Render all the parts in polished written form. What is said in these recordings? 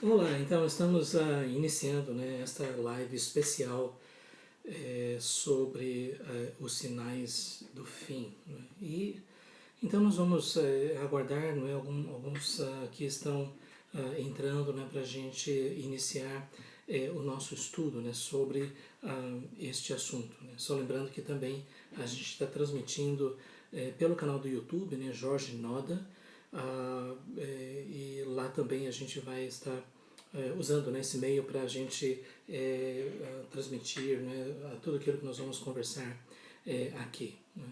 Olá, então estamos iniciando, né, esta live especial sobre os sinais do fim, né? E então nós vamos aguardar, não é, alguns que estão entrando, né, para a gente iniciar o nosso estudo, né, sobre este assunto, né? Só lembrando que também a gente está transmitindo pelo canal do YouTube, né, Jorge Noda, e lá também a gente vai estar usando, né, esse meio para a gente transmitir, né, tudo aquilo que nós vamos conversar aqui, né.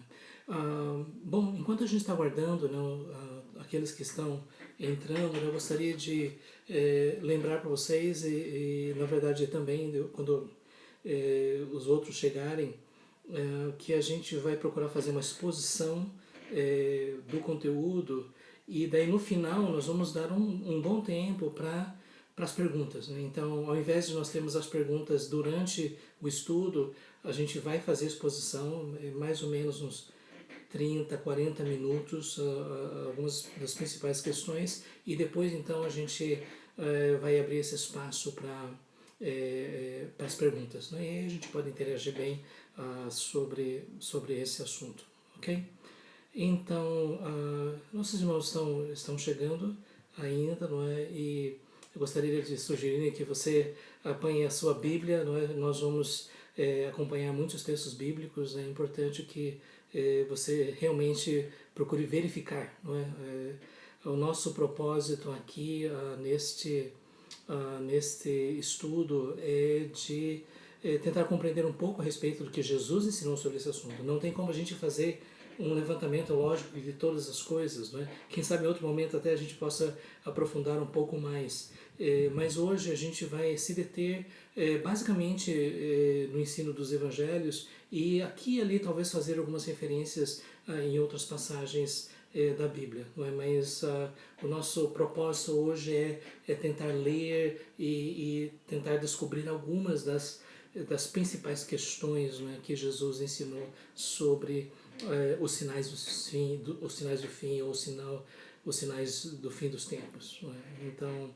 Bom, enquanto a gente está aguardando, né, aqueles que estão entrando, né, eu gostaria de lembrar para vocês na verdade também quando os outros chegarem, que a gente vai procurar fazer uma exposição do conteúdo e daí no final nós vamos dar um bom tempo para as perguntas, né? Então, ao invés de nós termos as perguntas durante o estudo, a gente vai fazer a exposição, mais ou menos uns 30, 40 minutos, algumas das principais questões, e depois então a gente vai abrir esse espaço para as perguntas, né? E aí a gente pode interagir bem sobre esse assunto, ok? Então, nossos irmãos estão chegando ainda, não é? E eu gostaria de sugerir que você apanhe a sua Bíblia, não é? Nós vamos acompanhar muitos textos bíblicos, é importante que você realmente procure verificar, não é? O nosso propósito aqui neste estudo é de tentar compreender um pouco a respeito do que Jesus ensinou sobre esse assunto. Não tem como a gente fazer um levantamento lógico de todas as coisas, não é? Quem sabe em outro momento até a gente possa aprofundar um pouco mais. Mas hoje a gente vai se deter basicamente no ensino dos evangelhos e aqui e ali talvez fazer algumas referências em outras passagens da Bíblia, não é? Mas o nosso propósito hoje é tentar ler e tentar descobrir algumas das principais questões, não é, que Jesus ensinou sobre os sinais os sinais do fim ou os sinais do fim dos tempos, não é? Então,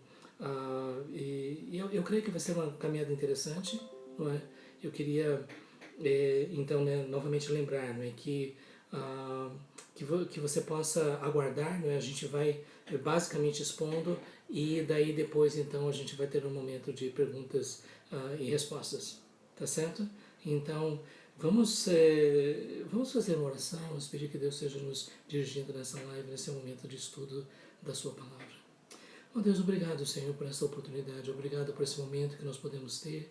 eu creio que vai ser uma caminhada interessante, não é? Eu queria então, né, novamente lembrar, né, que você possa aguardar, né, a gente vai basicamente expondo e daí depois então a gente vai ter um momento de perguntas e respostas, tá certo? Então vamos fazer uma oração, vamos pedir que Deus esteja nos dirigindo nessa live, nesse momento de estudo da sua palavra. Oh Deus, obrigado, Senhor, por essa oportunidade, obrigado por esse momento que nós podemos ter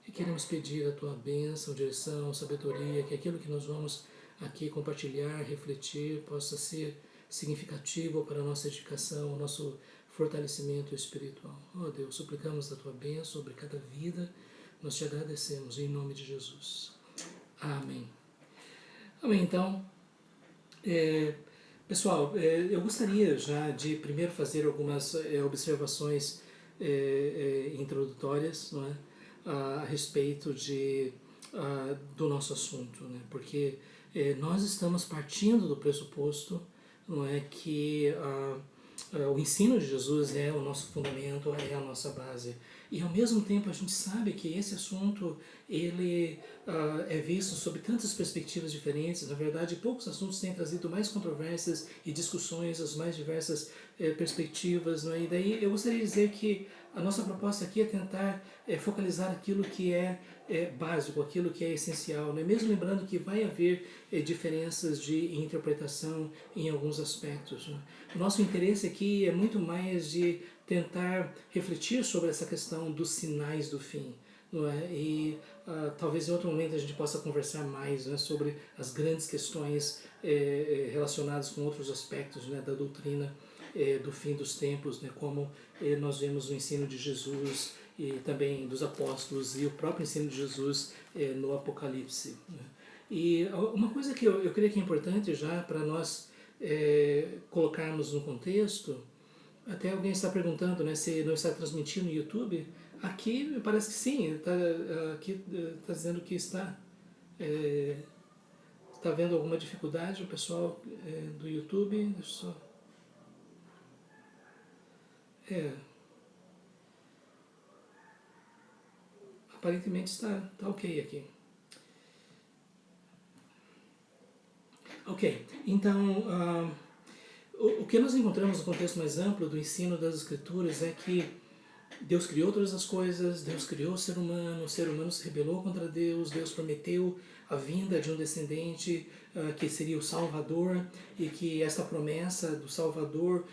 e queremos pedir a Tua bênção, direção, sabedoria, que aquilo que nós vamos aqui compartilhar, refletir, possa ser significativo para a nossa edificação, o nosso fortalecimento espiritual. Oh Deus, suplicamos a Tua bênção sobre cada vida, nós te agradecemos em nome de Jesus. Amém. Amém, então, é, pessoal, eu gostaria já de primeiro fazer algumas observações introdutórias, não é? A respeito do nosso assunto, né? Porque nós estamos partindo do pressuposto, não é, que o ensino de Jesus é o nosso fundamento, é a nossa base. E ao mesmo tempo a gente sabe que esse assunto ele é visto sob tantas perspectivas diferentes. Na verdade, poucos assuntos têm trazido mais controvérsias e discussões, as mais diversas perspectivas. Não é? E daí eu gostaria de dizer que a nossa proposta aqui é tentar focalizar aquilo que é básico, aquilo que é essencial, né? Mesmo lembrando que vai haver diferenças de interpretação em alguns aspectos. Né? O nosso interesse aqui é muito mais de tentar refletir sobre essa questão dos sinais do fim. Não é? E talvez em outro momento a gente possa conversar mais, né, sobre as grandes questões relacionadas com outros aspectos, né, da doutrina do fim dos tempos, né, como nós vemos no ensino de Jesus e também dos apóstolos e o próprio ensino de Jesus no Apocalipse. Né. E uma coisa que eu creio que é importante já para nós colocarmos no contexto, até alguém está perguntando, né, se não está transmitindo no YouTube. Aqui me parece que sim, aqui está dizendo que está. Está vendo alguma dificuldade o pessoal do YouTube? Deixa eu só. É, aparentemente está ok aqui. Ok, então o que nós encontramos no contexto mais amplo do ensino das Escrituras é que Deus criou todas as coisas, Deus criou o ser humano se rebelou contra Deus, Deus prometeu a vinda de um descendente que seria o Salvador, e que esta promessa do Salvador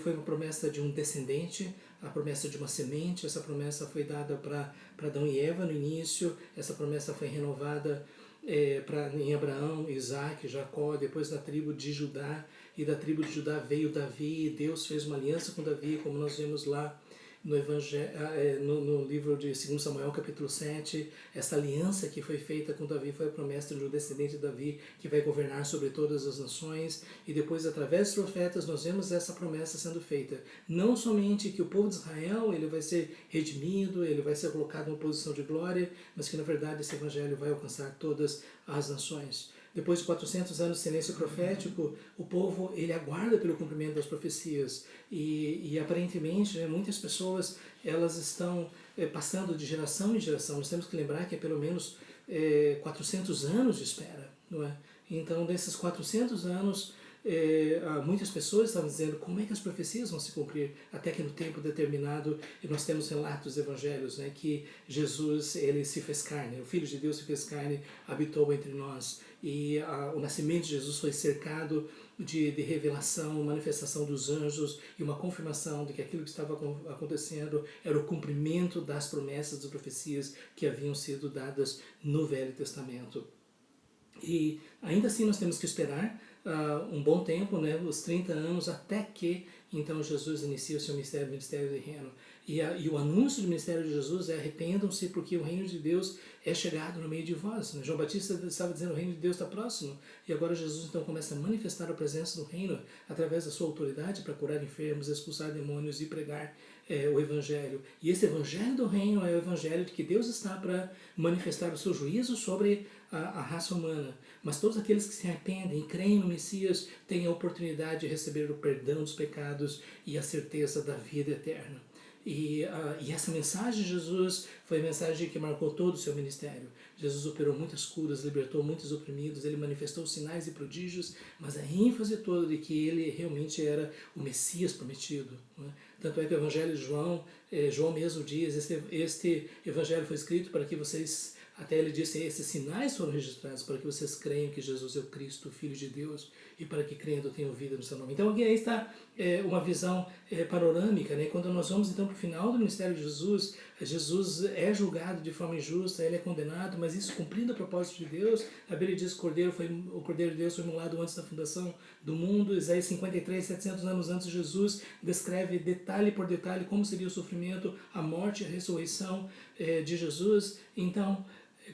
foi uma promessa de um descendente, a promessa de uma semente. Essa promessa foi dada para Adão e Eva no início, essa promessa foi renovada em Abraão, Isaac, Jacó, depois na tribo de Judá, e da tribo de Judá veio Davi, e Deus fez uma aliança com Davi, como nós vemos lá no, no livro de 2 Samuel, capítulo 7, essa aliança que foi feita com Davi foi a promessa de um descendente de Davi que vai governar sobre todas as nações, e depois, através dos profetas, nós vemos essa promessa sendo feita. Não somente que o povo de Israel ele vai ser redimido, ele vai ser colocado em uma posição de glória, mas que, na verdade, esse evangelho vai alcançar todas as nações. Depois de 400 anos de silêncio profético, o povo ele aguarda pelo cumprimento das profecias, e aparentemente muitas pessoas elas estão passando de geração em geração. Nós temos que lembrar que é pelo menos 400 anos de espera, não é? Então, desses 400 anos, muitas pessoas estavam dizendo como é que as profecias vão se cumprir, até que no tempo determinado, e nós temos relatos dos evangelhos, né, que Jesus ele se fez carne, o Filho de Deus se fez carne, habitou entre nós, e o nascimento de Jesus foi cercado de revelação, manifestação dos anjos, e uma confirmação de que aquilo que estava acontecendo era o cumprimento das promessas, das profecias que haviam sido dadas no Velho Testamento. E ainda assim nós temos que esperar um bom tempo, né, os 30 anos, até que então Jesus inicia o seu ministério terreno. E o anúncio do ministério de Jesus é: arrependam-se, porque o reino de Deus é chegado no meio de vós. João Batista estava dizendo: o reino de Deus está próximo. E agora Jesus então começa a manifestar a presença do reino através da sua autoridade para curar enfermos, expulsar demônios e pregar o evangelho. E esse evangelho do reino é o evangelho de que Deus está para manifestar o seu juízo sobre a raça humana. Mas todos aqueles que se arrependem e creem no Messias têm a oportunidade de receber o perdão dos pecados e a certeza da vida eterna. E essa mensagem de Jesus foi a mensagem que marcou todo o seu ministério. Jesus operou muitas curas, libertou muitos oprimidos, ele manifestou sinais e prodígios, mas a ênfase toda de que ele realmente era o Messias prometido, não é? Tanto é que o Evangelho de João, João mesmo diz: este Evangelho foi escrito para que vocês, até ele disse, esses sinais foram registrados para que vocês creiam que Jesus é o Cristo, o Filho de Deus, e para que crendo tenham vida no seu nome. Então aqui aí está uma visão panorâmica, né? Quando nós vamos então para o final do ministério de Jesus, Jesus é julgado de forma injusta, ele é condenado, mas isso cumprindo o propósito de Deus. A Bíblia diz que o Cordeiro de Deus foi imolado antes da fundação do mundo. Isaías 53, 700 anos antes de Jesus, descreve detalhe por detalhe como seria o sofrimento, a morte e a ressurreição de Jesus. Então,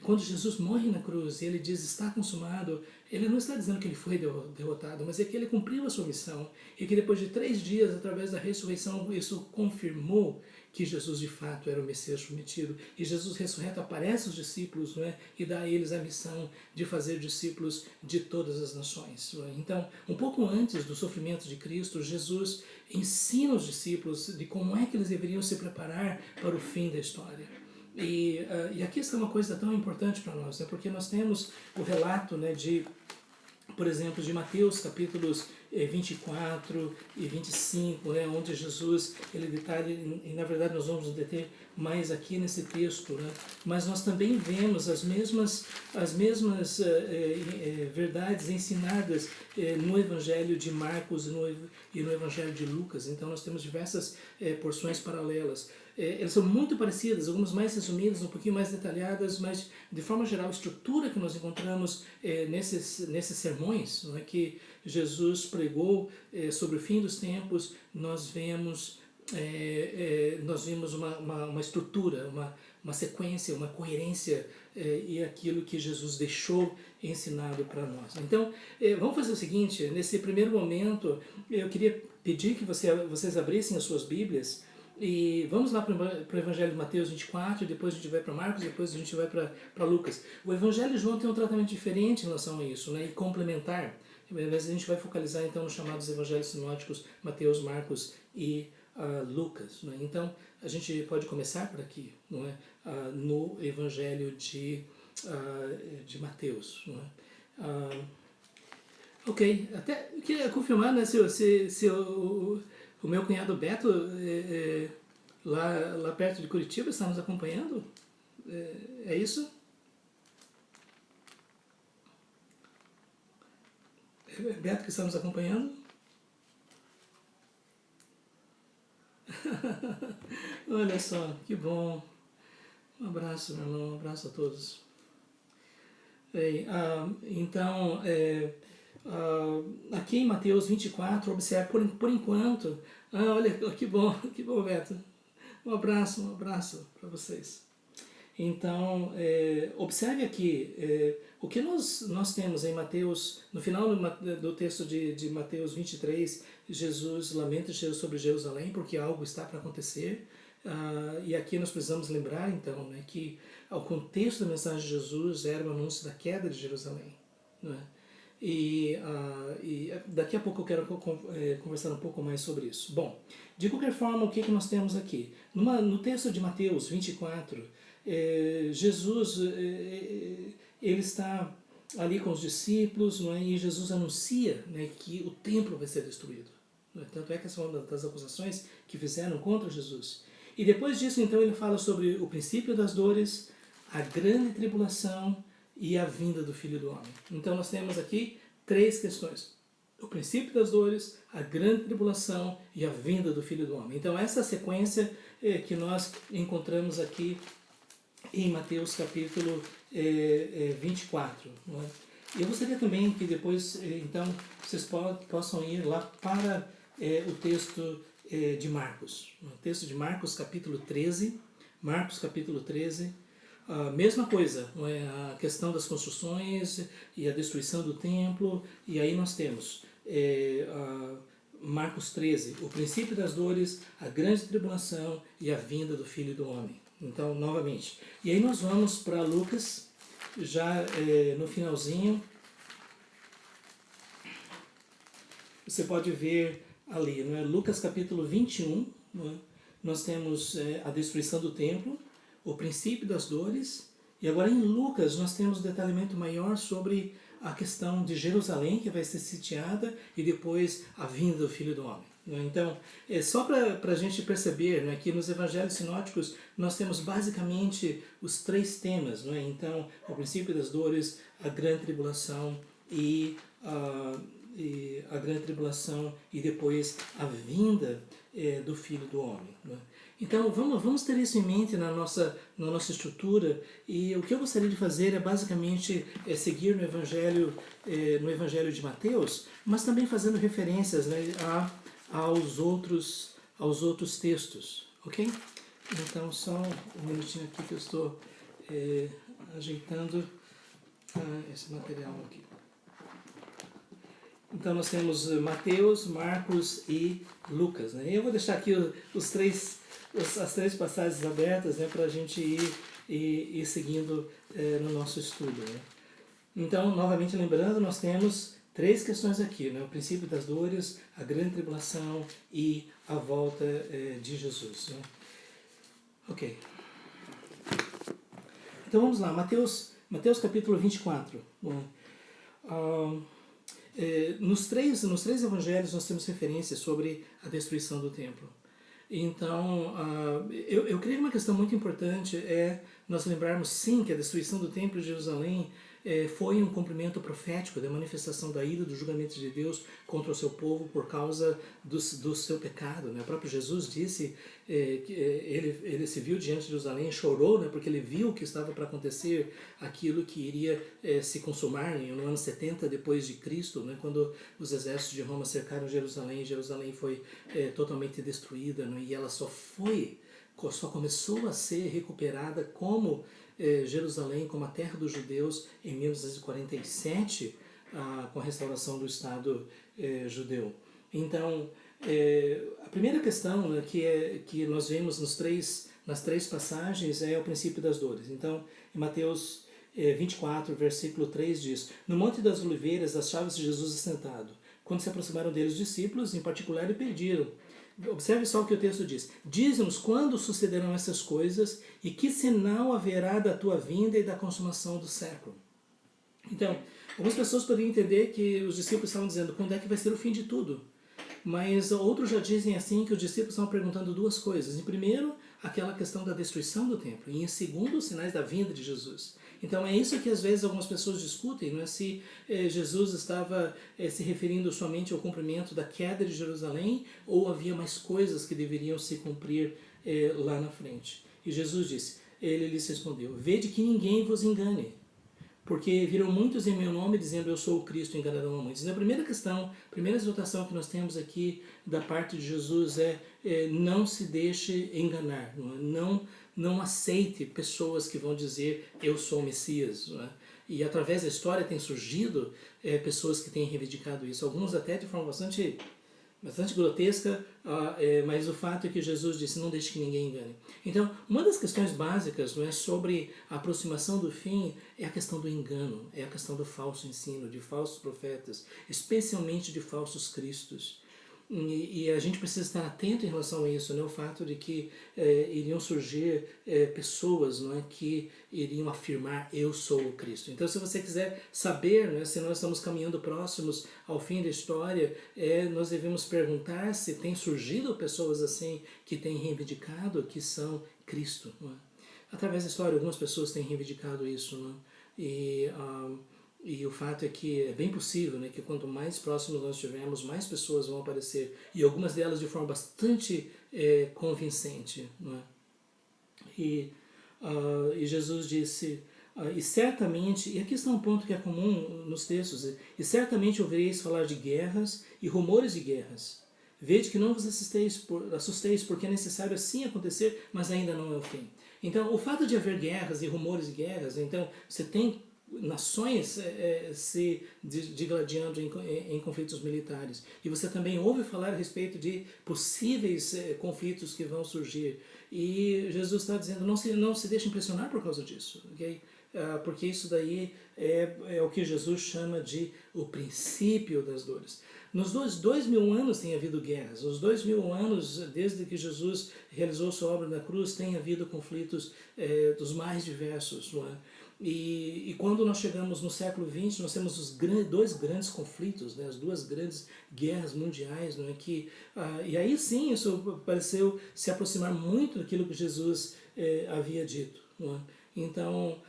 quando Jesus morre na cruz e ele diz: está consumado, ele não está dizendo que ele foi derrotado, mas é que ele cumpriu a sua missão, e que depois de 3 dias, através da ressurreição, isso confirmou que Jesus de fato era o Messias prometido. E Jesus ressurreto aparece aos discípulos, não é? E dá a eles a missão de fazer discípulos de todas as nações. Não é? Então, um pouco antes do sofrimento de Cristo, Jesus ensina os discípulos de como é que eles deveriam se preparar para o fim da história. E aqui está uma coisa tão importante para nós, né? Porque nós temos o relato, né, por exemplo, de Mateus capítulos 24 e 25, né, onde Jesus ele detalha, e na verdade nós vamos nos deter mais aqui nesse texto, né, mas nós também vemos as mesmas verdades ensinadas no Evangelho de Marcos e no Evangelho de Lucas. Então nós temos diversas porções paralelas. Elas são muito parecidas, algumas mais resumidas, um pouquinho mais detalhadas, mas de forma geral a estrutura que nós encontramos nesses sermões, não é, que Jesus pregou sobre o fim dos tempos, nós vemos uma estrutura, uma sequência, uma coerência e aquilo que Jesus deixou ensinado para nós. Então, vamos fazer o seguinte: nesse primeiro momento, eu queria pedir que vocês abrissem as suas Bíblias e vamos lá para o Evangelho de Mateus 24, depois a gente vai para Marcos, depois a gente vai para Lucas. O Evangelho de João tem um tratamento diferente em relação a isso, né, e complementar, mas a gente vai focalizar então nos chamados Evangelhos sinóticos, Mateus, Marcos e Lucas. Não é? Então, a gente pode começar por aqui, não é? No Evangelho de Mateus. Não é? Ok, até eu queria confirmar, né, se o meu cunhado Beto, lá perto de Curitiba, está nos acompanhando. É isso? É Beto que está nos acompanhando? Olha só, que bom. Um abraço, meu irmão, um abraço a todos. Então, aqui em Mateus 24, observe, por enquanto, olha, que bom, Beto. Um abraço para vocês. Então, observe aqui, o que nós temos em Mateus, no final do texto de Mateus 23, Jesus lamenta sobre Jerusalém porque algo está para acontecer. E aqui nós precisamos lembrar, então, né, que o contexto da mensagem de Jesus era o anúncio da queda de Jerusalém. Não é? E daqui a pouco eu quero conversar um pouco mais sobre isso. Bom, de qualquer forma, o que nós temos aqui? No texto de Mateus 24, Jesus ele está ali com os discípulos, não é? E Jesus anuncia, né, que o templo vai ser destruído. Não é? Tanto é que essa é uma das acusações que fizeram contra Jesus. E depois disso, então, ele fala sobre o princípio das dores, a grande tribulação e a vinda do Filho do Homem. Então nós temos aqui 3 questões: o princípio das dores, a grande tribulação e a vinda do Filho do Homem. Então essa sequência que nós encontramos aqui em Mateus capítulo 24. Não é? Eu gostaria também que depois, então, vocês possam ir lá para o texto de Marcos. O texto de Marcos capítulo 13. Marcos capítulo 13. A mesma coisa, não é? A questão das construções e a destruição do templo. E aí nós temos Marcos 13, o princípio das dores, a grande tribulação e a vinda do Filho do Homem. Então, novamente. E aí nós vamos para Lucas, já no finalzinho. Você pode ver ali, não é? Lucas capítulo 21, não é? Nós temos a destruição do templo, o princípio das dores, e agora em Lucas nós temos um detalhamento maior sobre a questão de Jerusalém, que vai ser sitiada, e depois a vinda do Filho do Homem. Então, só para a gente perceber, né, que nos evangelhos sinóticos nós temos basicamente os 3 temas. Não é? Então, o princípio das dores, a grande tribulação e a grande tribulação e depois a vinda do Filho do Homem. Não é? Então, vamos ter isso em mente na nossa estrutura, e o que eu gostaria de fazer é basicamente seguir no Evangelho de Mateus, mas também fazendo referências, né, aos outros textos, ok? Então, só um minutinho aqui que eu estou ajeitando esse material aqui. Então, nós temos Mateus, Marcos e Lucas, né? Eu vou deixar aqui as 3 passagens abertas, né, para a gente ir seguindo no nosso estudo, né? Então, novamente lembrando, nós temos 3 questões aqui, né? O princípio das dores, a grande tribulação e a volta de Jesus, né? Ok. Então vamos lá, Mateus capítulo 24. Né? Nos três evangelhos nós temos referências sobre a destruição do templo. Então, eu creio que uma questão muito importante é nós lembrarmos, sim, que a destruição do templo de Jerusalém foi um cumprimento profético da manifestação da ira do julgamento de Deus contra o seu povo por causa do seu pecado. Né? O próprio Jesus disse que ele se viu diante de Jerusalém, chorou, né? Porque ele viu que estava para acontecer aquilo que iria se consumar no ano 70 depois de Cristo, né? Quando os exércitos de Roma cercaram Jerusalém. Jerusalém foi totalmente destruída, né? E ela só começou a ser recuperada como Jerusalém, como a terra dos judeus, em 1947, com a restauração do Estado judeu. Então, a primeira questão, né, que nós vemos nas três passagens é o princípio das dores. Então, em Mateus 24, versículo 3 diz: No Monte das Oliveiras, as chaves de Jesus assentado. Quando se aproximaram dele os discípulos, em particular, lhe pediram: Observe só o que o texto diz. Dize-nos quando sucederão essas coisas e que sinal haverá da tua vinda e da consumação do século. Então, algumas pessoas poderiam entender que os discípulos estavam dizendo quando é que vai ser o fim de tudo. Mas outros já dizem assim que os discípulos estão perguntando duas coisas. Em primeiro, aquela questão da destruição do templo. E em segundo, os sinais da vinda de Jesus. Então é isso que às vezes algumas pessoas discutem, não é se Jesus estava se referindo somente ao cumprimento da queda de Jerusalém ou havia mais coisas que deveriam se cumprir lá na frente. E Jesus disse, ele lhes respondeu, vede que ninguém vos engane. Porque viram muitos em meu nome dizendo eu sou o Cristo, enganarão a muitos. Então, a primeira questão, a primeira exortação que nós temos aqui da parte de Jesus é não se deixe enganar, não aceite pessoas que vão dizer eu sou o Messias. Não é? E através da história tem surgido pessoas que têm reivindicado isso, alguns até de forma bastante grotesca, mas o fato é que Jesus disse, não deixe que ninguém engane. Então, uma das questões básicas, não é, sobre a aproximação do fim é a questão do engano, é a questão do falso ensino, de falsos profetas, especialmente de falsos cristos. E a gente precisa estar atento em relação a isso, né? O fato de que iriam surgir pessoas, não é, que iriam afirmar eu sou o Cristo. Então, se você quiser saber, né, se nós estamos caminhando próximos ao fim da história, nós devemos perguntar se tem surgido pessoas assim que têm reivindicado que são Cristo. Não é? Através da história, algumas pessoas têm reivindicado isso. Não é? E o fato é que é bem possível, né, que quanto mais próximos nós estivermos, mais pessoas vão aparecer. E algumas delas de forma bastante convincente. Não é? E Jesus disse, e certamente, e aqui está um ponto que é comum nos textos, e certamente ouvireis falar de guerras e rumores de guerras. Vede que não vos assusteis, porque é necessário assim acontecer, mas ainda não é o fim. Então, o fato de haver guerras e rumores de guerras, então você tem nações se digladiando em conflitos militares. E você também ouve falar a respeito de possíveis conflitos que vão surgir. E Jesus está dizendo, não se deixe impressionar por causa disso. Okay? Porque isso daí é o que Jesus chama de o princípio das dores. Nos 2000 anos tem havido guerras. Nos 2000 anos, desde que Jesus realizou sua obra na cruz, tem havido conflitos dos mais diversos. Não é? E quando nós chegamos no século XX, nós temos dois grandes conflitos, né, as duas grandes guerras mundiais, não é, e aí sim isso pareceu se aproximar muito daquilo que Jesus havia dito. Não é? Então,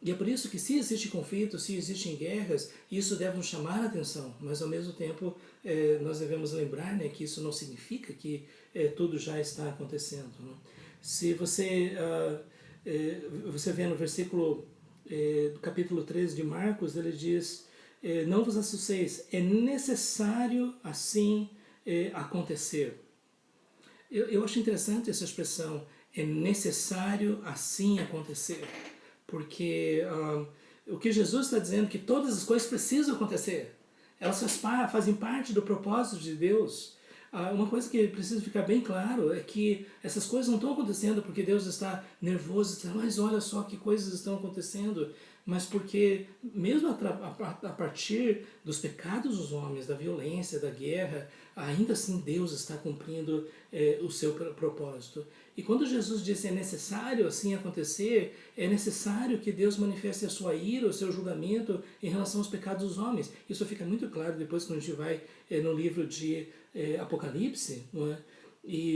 e é por isso que se existe conflito, se existem guerras, isso deve nos chamar a atenção, mas ao mesmo tempo nós devemos lembrar, né, que isso não significa que tudo já está acontecendo. Não é? Se você... você vê no versículo do capítulo 13 de Marcos, ele diz, não vos assusteis, é necessário assim acontecer. Eu acho interessante essa expressão, é necessário assim acontecer, porque o que Jesus está dizendo é que todas as coisas precisam acontecer, elas fazem parte do propósito de Deus. Uma coisa que precisa ficar bem claro é que essas coisas não estão acontecendo porque Deus está nervoso, mas olha só que coisas estão acontecendo, mas porque mesmo a partir dos pecados dos homens, da violência, da guerra, ainda assim Deus está cumprindo o seu propósito. E quando Jesus disse é necessário assim acontecer, é necessário que Deus manifeste a sua ira, o seu julgamento em relação aos pecados dos homens. Isso fica muito claro depois quando a gente vai no livro de Apocalipse, não é?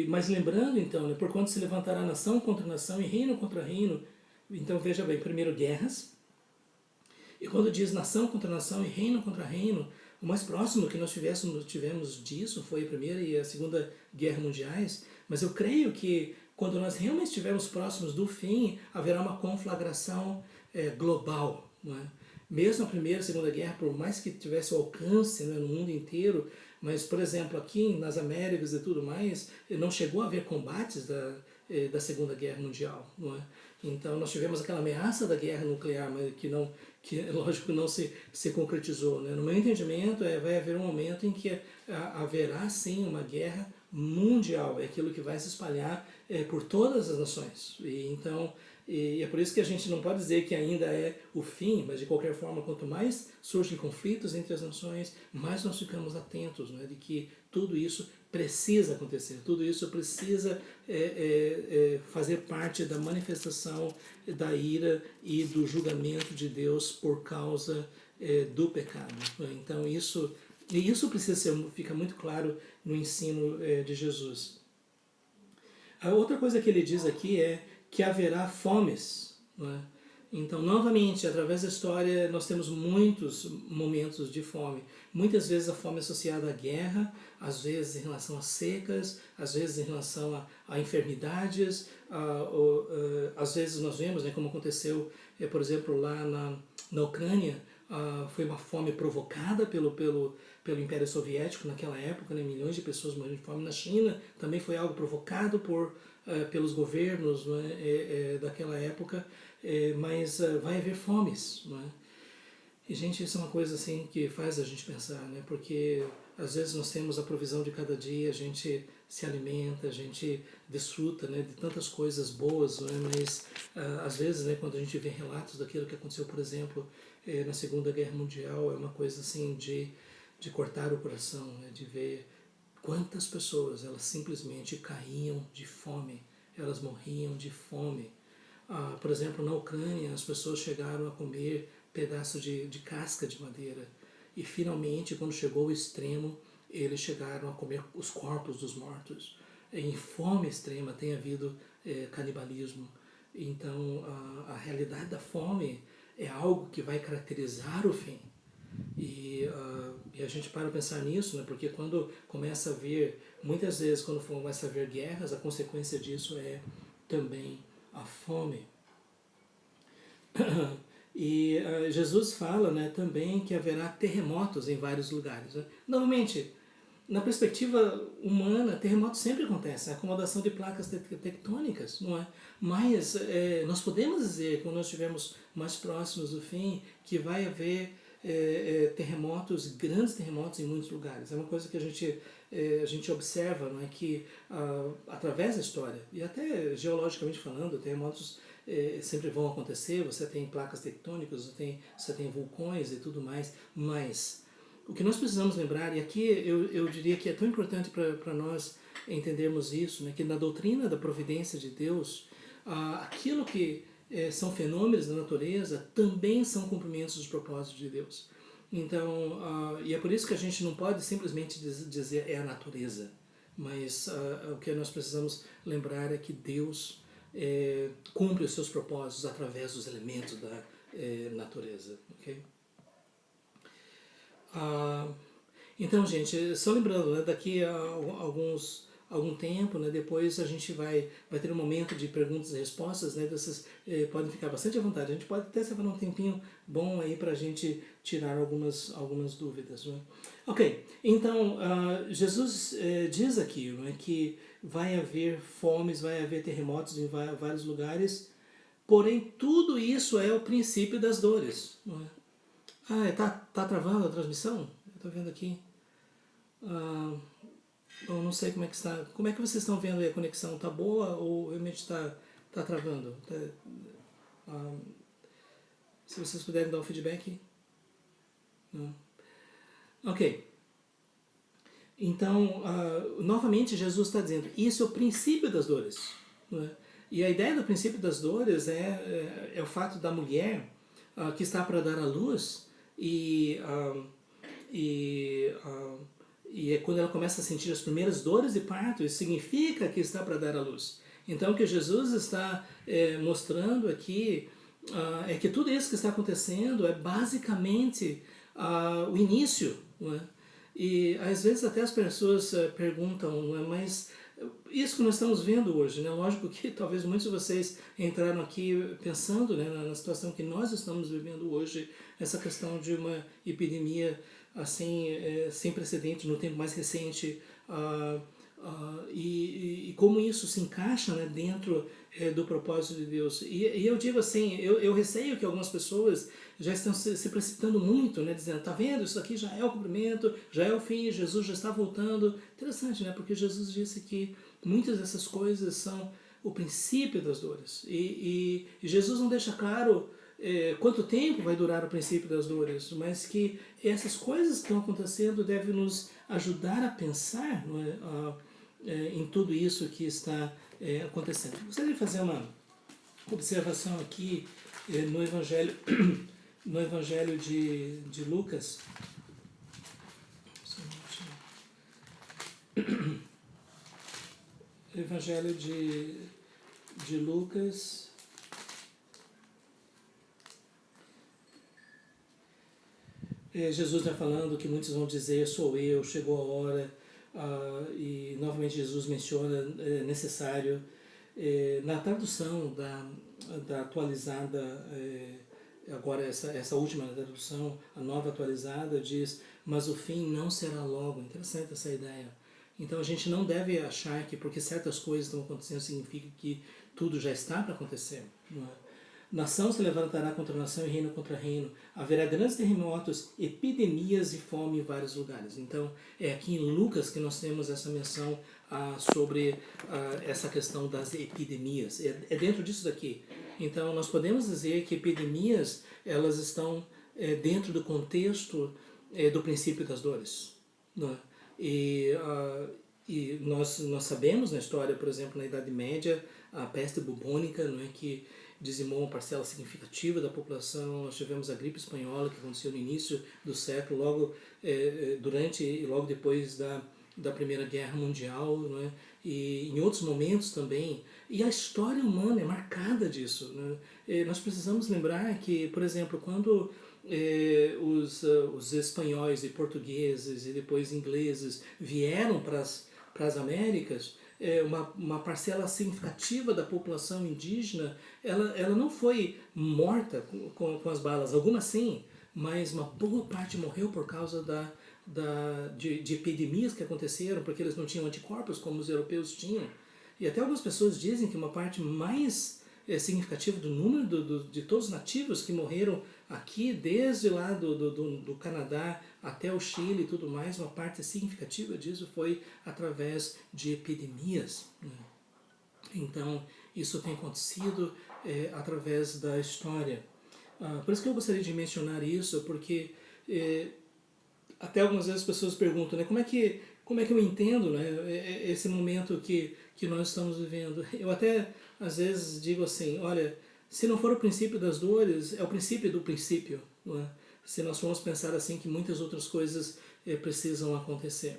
Mas lembrando então, né, por quanto se levantará nação contra nação e reino contra reino, então veja bem, primeiro guerras, e quando diz nação contra nação e reino contra reino, o mais próximo que nós tivemos disso foi a Primeira e a Segunda Guerra Mundiais, mas eu creio que quando nós realmente estivermos próximos do fim, haverá uma conflagração global. Não é? Mesmo a Primeira e a Segunda Guerra, por mais que tivesse o alcance, né, no mundo inteiro, mas, por exemplo, aqui nas Américas e tudo mais, não chegou a haver combates da Segunda Guerra Mundial. Não é? Então, nós tivemos aquela ameaça da guerra nuclear, mas que lógico, não se concretizou. Né? No meu entendimento, vai haver um momento em que haverá, sim, uma guerra mundial. É aquilo que vai se espalhar por todas as nações. E é por isso que a gente não pode dizer que ainda é o fim, mas de qualquer forma, quanto mais surgem conflitos entre as nações, mais nós ficamos atentos, né, de que tudo isso precisa acontecer, tudo isso precisa fazer parte da manifestação da ira e do julgamento de Deus por causa do pecado. Então isso precisa ficar muito claro no ensino de Jesus. A outra coisa que ele diz aqui é que haverá fomes, não é? Então, novamente, através da história, nós temos muitos momentos de fome. Muitas vezes a fome é associada à guerra, às vezes em relação a secas, às vezes em relação a enfermidades. Às vezes nós vemos, né, como aconteceu, por exemplo, lá na Ucrânia, foi uma fome provocada pelo Império Soviético naquela época, né, milhões de pessoas morreram de fome. Na China também foi algo provocado pelos governos, né, daquela época. Mas vai haver fomes, não é? E, gente, isso é uma coisa assim que faz a gente pensar, né? Porque às vezes nós temos a provisão de cada dia, a gente se alimenta, a gente desfruta, né, de tantas coisas boas, não é? Mas às vezes, né, quando a gente vê relatos daquilo que aconteceu, por exemplo, na Segunda Guerra Mundial, é uma coisa assim de cortar o coração, né? De ver quantas pessoas elas simplesmente caíam de fome, elas morriam de fome. Por exemplo, na Ucrânia, as pessoas chegaram a comer pedaços de casca de madeira. E finalmente, quando chegou o extremo, eles chegaram a comer os corpos dos mortos. Em fome extrema tem havido canibalismo. Então, a realidade da fome é algo que vai caracterizar o fim. E a gente para pensar nisso, né? Porque quando começa a haver, muitas vezes, quando começa a haver guerras, a consequência disso é também a fome. E Jesus fala, né, também que haverá terremotos em vários lugares. Né? Novamente, na perspectiva humana, terremotos sempre acontecem, a acomodação de placas tectônicas, não é? Mas nós podemos dizer, quando nós estivermos mais próximos do fim, que vai haver terremotos, grandes terremotos em muitos lugares. É uma coisa que a gente observa, não é, que através da história, e até geologicamente falando, terremotos sempre vão acontecer, você tem placas tectônicas, você tem vulcões e tudo mais, mas o que nós precisamos lembrar, e aqui eu diria que é tão importante para nós entendermos isso, né, que na doutrina da providência de Deus, aquilo que são fenômenos da natureza também são cumprimentos dos propósitos de Deus. Então, e é por isso que a gente não pode simplesmente dizer é a natureza, mas o que nós precisamos lembrar é que Deus cumpre os seus propósitos através dos elementos da natureza. Okay? Então, gente, só lembrando, né, daqui a algum tempo, né, depois a gente vai ter um momento de perguntas e respostas, né, vocês podem ficar bastante à vontade. A gente pode até separar um tempinho bom aí para a gente tirar algumas dúvidas. Né? Ok, então Jesus diz aqui, né, que vai haver fomes, vai haver terremotos em vários lugares, porém tudo isso é o princípio das dores. Não é? Tá travando a transmissão? Eu tô vendo aqui. Eu não sei como é que está. Como é que vocês estão vendo aí a conexão? Tá boa ou realmente tá travando? Se vocês puderem dar um feedback. Não. Ok. Então, novamente Jesus está dizendo, isso é o princípio das dores. Não é? E a ideia do princípio das dores é o fato da mulher que está para dar à luz e é quando ela começa a sentir as primeiras dores de parto, isso significa que está para dar à luz. Então, o que Jesus está mostrando aqui é que tudo isso que está acontecendo é basicamente o início. Não é? E às vezes até as pessoas perguntam, não é? Mas isso que nós estamos vendo hoje, né? Lógico que talvez muitos de vocês entraram aqui pensando, né, na situação que nós estamos vivendo hoje, essa questão de uma epidemia assim, sem precedentes no tempo mais recente, e como isso se encaixa, né, dentro do propósito de Deus. E eu digo assim, eu receio que algumas pessoas já estão se precipitando muito, né, dizendo, tá vendo, isso aqui já é o cumprimento, já é o fim, Jesus já está voltando. Interessante, né, porque Jesus disse que muitas dessas coisas são o princípio das dores. E Jesus não deixa claro quanto tempo vai durar o princípio das dores, mas que essas coisas que estão acontecendo devem nos ajudar a pensar, não é, em tudo isso que está acontecendo. Eu gostaria de fazer uma observação aqui no Evangelho, no Evangelho de Lucas. Evangelho de Lucas, Jesus está falando que muitos vão dizer, sou eu, chegou a hora, e novamente Jesus menciona, necessário. Na tradução da atualizada, agora essa última tradução, a nova atualizada, diz, mas o fim não será logo. Interessante essa ideia. Então a gente não deve achar que porque certas coisas estão acontecendo significa que tudo já está para acontecer. Não é? Nação se levantará contra nação e reino contra reino. Haverá grandes terremotos, epidemias e fome em vários lugares. Então é aqui em Lucas que nós temos essa menção sobre essa questão das epidemias. É dentro disso daqui. Então nós podemos dizer que epidemias elas estão dentro do contexto do princípio das dores. Não é? E nós sabemos na história, por exemplo, na Idade Média, a peste bubônica, não é, que dizimou uma parcela significativa da população. Nós tivemos a gripe espanhola, que aconteceu no início do século, logo durante e logo depois da Primeira Guerra Mundial, não é? E em outros momentos também. E a história humana é marcada disso. Né? Nós precisamos lembrar que, por exemplo, quando os espanhóis e portugueses e depois ingleses vieram para as Américas, uma parcela significativa da população indígena, ela não foi morta com as balas, algumas sim, mas uma boa parte morreu por causa de epidemias que aconteceram, porque eles não tinham anticorpos como os europeus tinham. E até algumas pessoas dizem que uma parte mais significativa do número de todos os nativos que morreram aqui, desde lá do Canadá até o Chile e tudo mais, uma parte significativa disso foi através de epidemias. Né? Então, isso tem acontecido através da história. Por isso que eu gostaria de mencionar isso, porque até algumas vezes as pessoas perguntam, né, como é que eu entendo, né, esse momento que nós estamos vivendo. Eu até às vezes digo assim, olha, se não for o princípio das dores, é o princípio do princípio. Não é? Se nós formos pensar assim que muitas outras coisas precisam acontecer.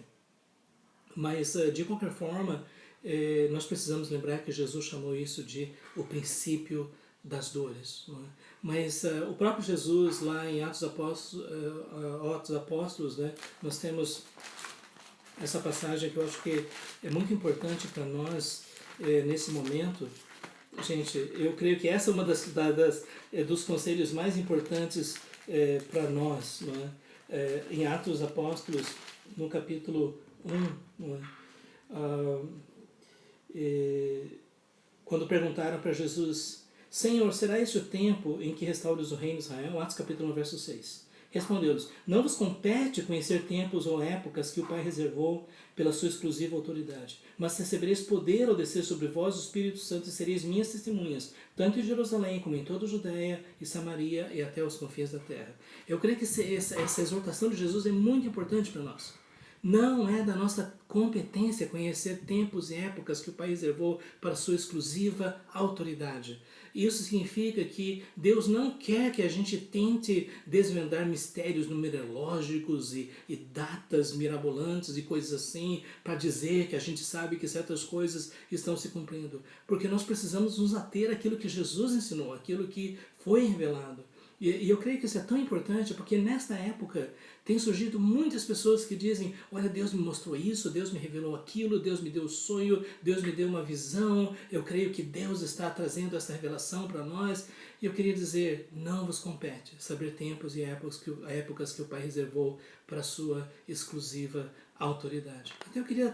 Mas, de qualquer forma, nós precisamos lembrar que Jesus chamou isso de o princípio das dores. Não é? Mas o próprio Jesus, lá em Atos Apóstolos, né, nós temos essa passagem que eu acho que é muito importante para nós nesse momento. Gente, eu creio que essa é uma dos conselhos mais importantes para nós. Não é? Em Atos Apóstolos, no capítulo 1, não é? Quando perguntaram para Jesus, Senhor, será esse o tempo em que restaures o reino de Israel? Atos capítulo 1, verso 6. Respondeu-lhes, não vos compete conhecer tempos ou épocas que o Pai reservou pela sua exclusiva autoridade, mas recebereis poder ao descer sobre vós o Espírito Santo e sereis minhas testemunhas, tanto em Jerusalém como em toda a Judéia e Samaria e até os confins da terra. Eu creio que essa exortação de Jesus é muito importante para nós. Não é da nossa competência conhecer tempos e épocas que o Pai reservou para sua exclusiva autoridade. Isso significa que Deus não quer que a gente tente desvendar mistérios numerológicos e datas mirabolantes e coisas assim para dizer que a gente sabe que certas coisas estão se cumprindo. Porque nós precisamos nos ater àquilo que Jesus ensinou, àquilo que foi revelado. E eu creio que isso é tão importante porque nesta época tem surgido muitas pessoas que dizem, olha, Deus me mostrou isso, Deus me revelou aquilo, Deus me deu um sonho, Deus me deu uma visão, eu creio que Deus está trazendo essa revelação para nós. E eu queria dizer, não vos compete saber tempos e épocas que o Pai reservou para a sua exclusiva autoridade. Então eu queria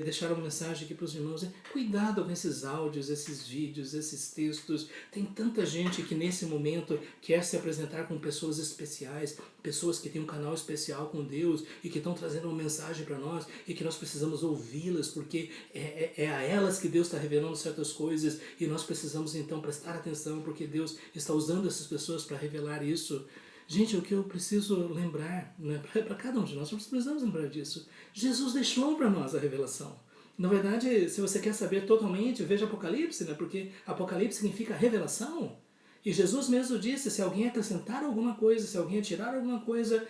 deixar uma mensagem aqui para os irmãos. Cuidado com esses áudios, esses vídeos, esses textos. Tem tanta gente que nesse momento quer se apresentar como pessoas especiais, pessoas que têm um canal especial com Deus e que estão trazendo uma mensagem para nós e que nós precisamos ouvi-las porque é a elas que Deus está revelando certas coisas e nós precisamos então prestar atenção porque Deus está usando essas pessoas para revelar isso. Gente, o que eu preciso lembrar, né, para cada um de nós precisamos lembrar disso. Jesus deixou para nós a revelação. Na verdade, se você quer saber totalmente, veja Apocalipse, né, porque Apocalipse significa revelação. E Jesus mesmo disse, se alguém acrescentar alguma coisa, se alguém tirar alguma coisa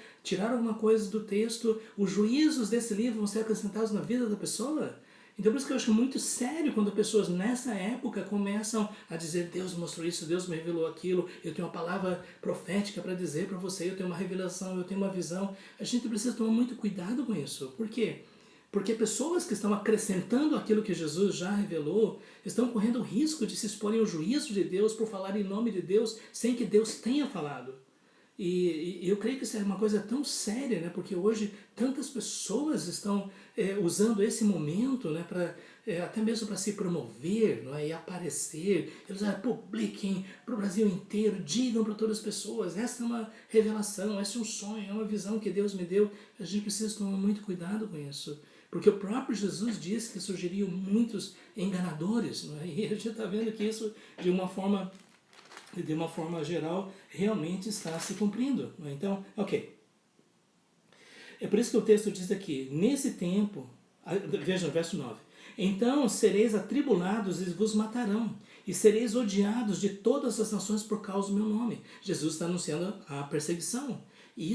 do texto, os juízos desse livro vão ser acrescentados na vida da pessoa. Então por isso que eu acho muito sério quando pessoas nessa época começam a dizer Deus me mostrou isso, Deus me revelou aquilo, eu tenho uma palavra profética para dizer para você, eu tenho uma revelação, eu tenho uma visão. A gente precisa tomar muito cuidado com isso. Por quê? Porque pessoas que estão acrescentando aquilo que Jesus já revelou estão correndo o risco de se exporem ao juízo de Deus por falar em nome de Deus sem que Deus tenha falado. E eu creio que isso é uma coisa tão séria, né? Porque hoje tantas pessoas estão usando esse momento, né, até mesmo para se promover, não é? E aparecer. Eles publiquem para o Brasil inteiro, digam para todas as pessoas, essa é uma revelação, esse é um sonho, é uma visão que Deus me deu. A gente precisa tomar muito cuidado com isso. Porque o próprio Jesus disse que surgiriam muitos enganadores, não é? E a gente está vendo que isso, de uma forma geral, realmente está se cumprindo. Não é? Então, ok. É por isso que o texto diz aqui, nesse tempo, veja no verso 9, então sereis atribulados e vos matarão, e sereis odiados de todas as nações por causa do meu nome. Jesus está anunciando a perseguição. E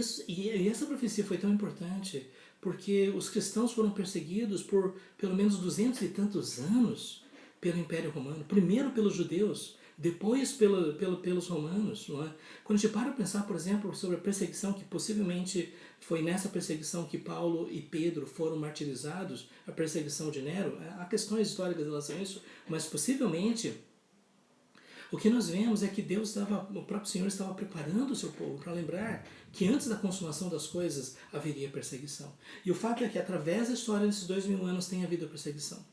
essa profecia foi tão importante, porque os cristãos foram perseguidos por pelo menos 200 e tantos anos pelo Império Romano. Primeiro pelos judeus, depois pelos romanos. Não é? Quando a gente para pensar, por exemplo, sobre a perseguição que possivelmente foi nessa perseguição que Paulo e Pedro foram martirizados, a perseguição de Nero, há questões históricas em relação a isso, mas possivelmente o que nós vemos é que o próprio Senhor estava preparando o seu povo para lembrar que antes da consumação das coisas haveria perseguição. E o fato é que através da história desses 2000 anos tem havido perseguição.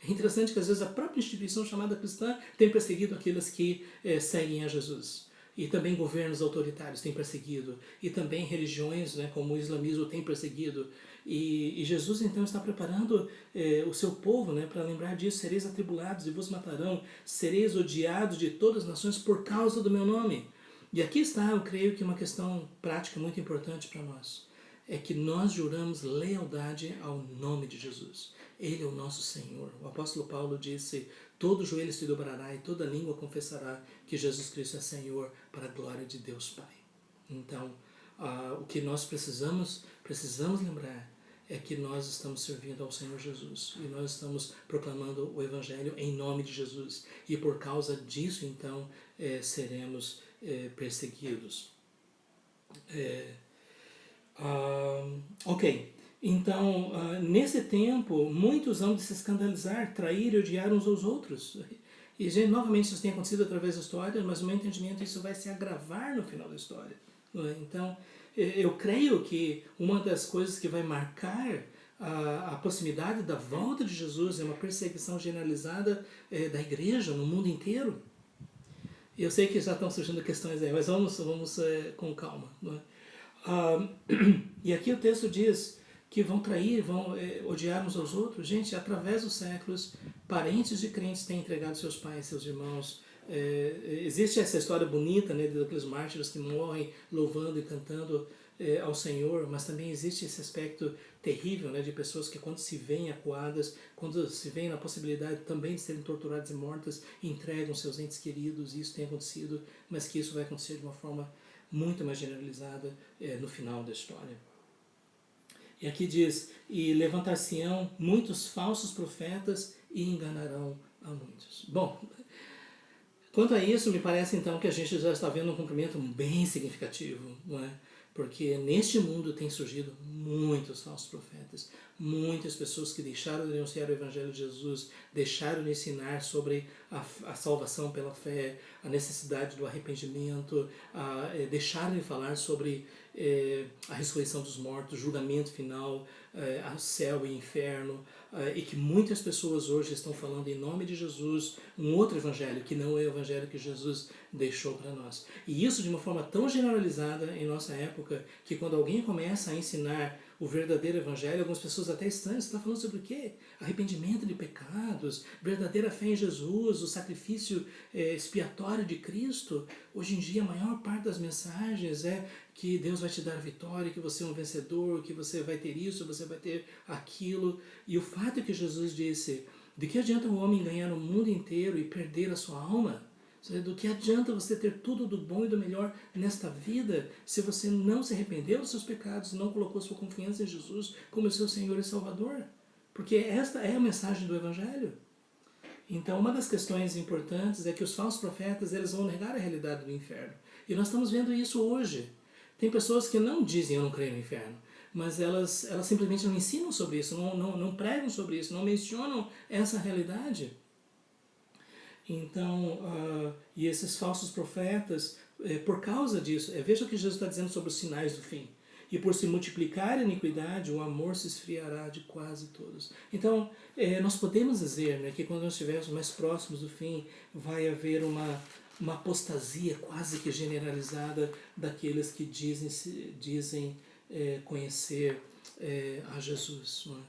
É interessante que às vezes a própria instituição chamada cristã tem perseguido aqueles que seguem a Jesus. E também governos autoritários têm perseguido. E também religiões, né, como o islamismo, têm perseguido. E Jesus então está preparando o seu povo, né, para lembrar disso. Sereis atribulados e vos matarão. Sereis odiados de todas as nações por causa do meu nome. E aqui está, eu creio que uma questão prática muito importante para nós. É que nós juramos lealdade ao nome de Jesus. Ele é o nosso Senhor. O apóstolo Paulo disse, todo joelho se dobrará e toda língua confessará que Jesus Cristo é Senhor para a glória de Deus Pai. Então, o que nós precisamos lembrar é que nós estamos servindo ao Senhor Jesus e nós estamos proclamando o Evangelho em nome de Jesus e por causa disso, então, seremos perseguidos. Ok. Então, nesse tempo, muitos vão de se escandalizar, trair e odiar uns aos outros. E, gente, novamente, isso tem acontecido através da história, mas no meu entendimento isso vai se agravar no final da história. Não é? Então, eu creio que uma das coisas que vai marcar a proximidade da volta de Jesus é uma perseguição generalizada da igreja no mundo inteiro. Eu sei que já estão surgindo questões aí, mas vamos com calma. Não é? E aqui o texto diz que vão trair, vão odiar uns aos outros. Gente, através dos séculos, parentes de crentes têm entregado seus pais, seus irmãos. Existe essa história bonita, né, daqueles mártires que morrem louvando e cantando ao Senhor, mas também existe esse aspecto terrível, né, de pessoas que quando se veem acuadas, quando se veem na possibilidade também de serem torturadas e mortas, entregam seus entes queridos, e isso tem acontecido, mas que isso vai acontecer de uma forma muito mais generalizada no final da história. E aqui diz, e levantar-se-ão muitos falsos profetas e enganarão a muitos. Bom, quanto a isso, me parece então que a gente já está vendo um cumprimento bem significativo, não é? Porque neste mundo tem surgido muitos falsos profetas, muitas pessoas que deixaram de anunciar o Evangelho de Jesus, deixaram de ensinar sobre a salvação pela fé, a necessidade do arrependimento, deixaram de falar sobre a ressurreição dos mortos, o julgamento final, o céu e inferno, e que muitas pessoas hoje estão falando em nome de Jesus um outro evangelho, que não é o evangelho que Jesus deixou para nós. E isso de uma forma tão generalizada em nossa época, que quando alguém começa a ensinar o verdadeiro evangelho, algumas pessoas até estranham, você está falando sobre o quê? Arrependimento de pecados, verdadeira fé em Jesus, o sacrifício expiatório de Cristo. Hoje em dia a maior parte das mensagens é que Deus vai te dar vitória, que você é um vencedor, que você vai ter isso, você vai ter aquilo. E o fato é que Jesus disse, de que adianta o homem ganhar o mundo inteiro e perder a sua alma? Do que adianta você ter tudo do bom e do melhor nesta vida se você não se arrependeu dos seus pecados, não colocou sua confiança em Jesus como seu Senhor e Salvador? Porque esta é a mensagem do Evangelho. Então, uma das questões importantes é que os falsos profetas eles vão negar a realidade do inferno. E nós estamos vendo isso hoje. Tem pessoas que não dizem eu não creio no inferno, mas elas simplesmente não ensinam sobre isso, não pregam sobre isso, não mencionam essa realidade. Então, e esses falsos profetas, por causa disso, veja o que Jesus está dizendo sobre os sinais do fim. E por se multiplicar a iniquidade, o amor se esfriará de quase todos. Então, nós podemos dizer, né, que quando nós estivermos mais próximos do fim, vai haver uma apostasia quase que generalizada daqueles que dizem conhecer a Jesus. Não é?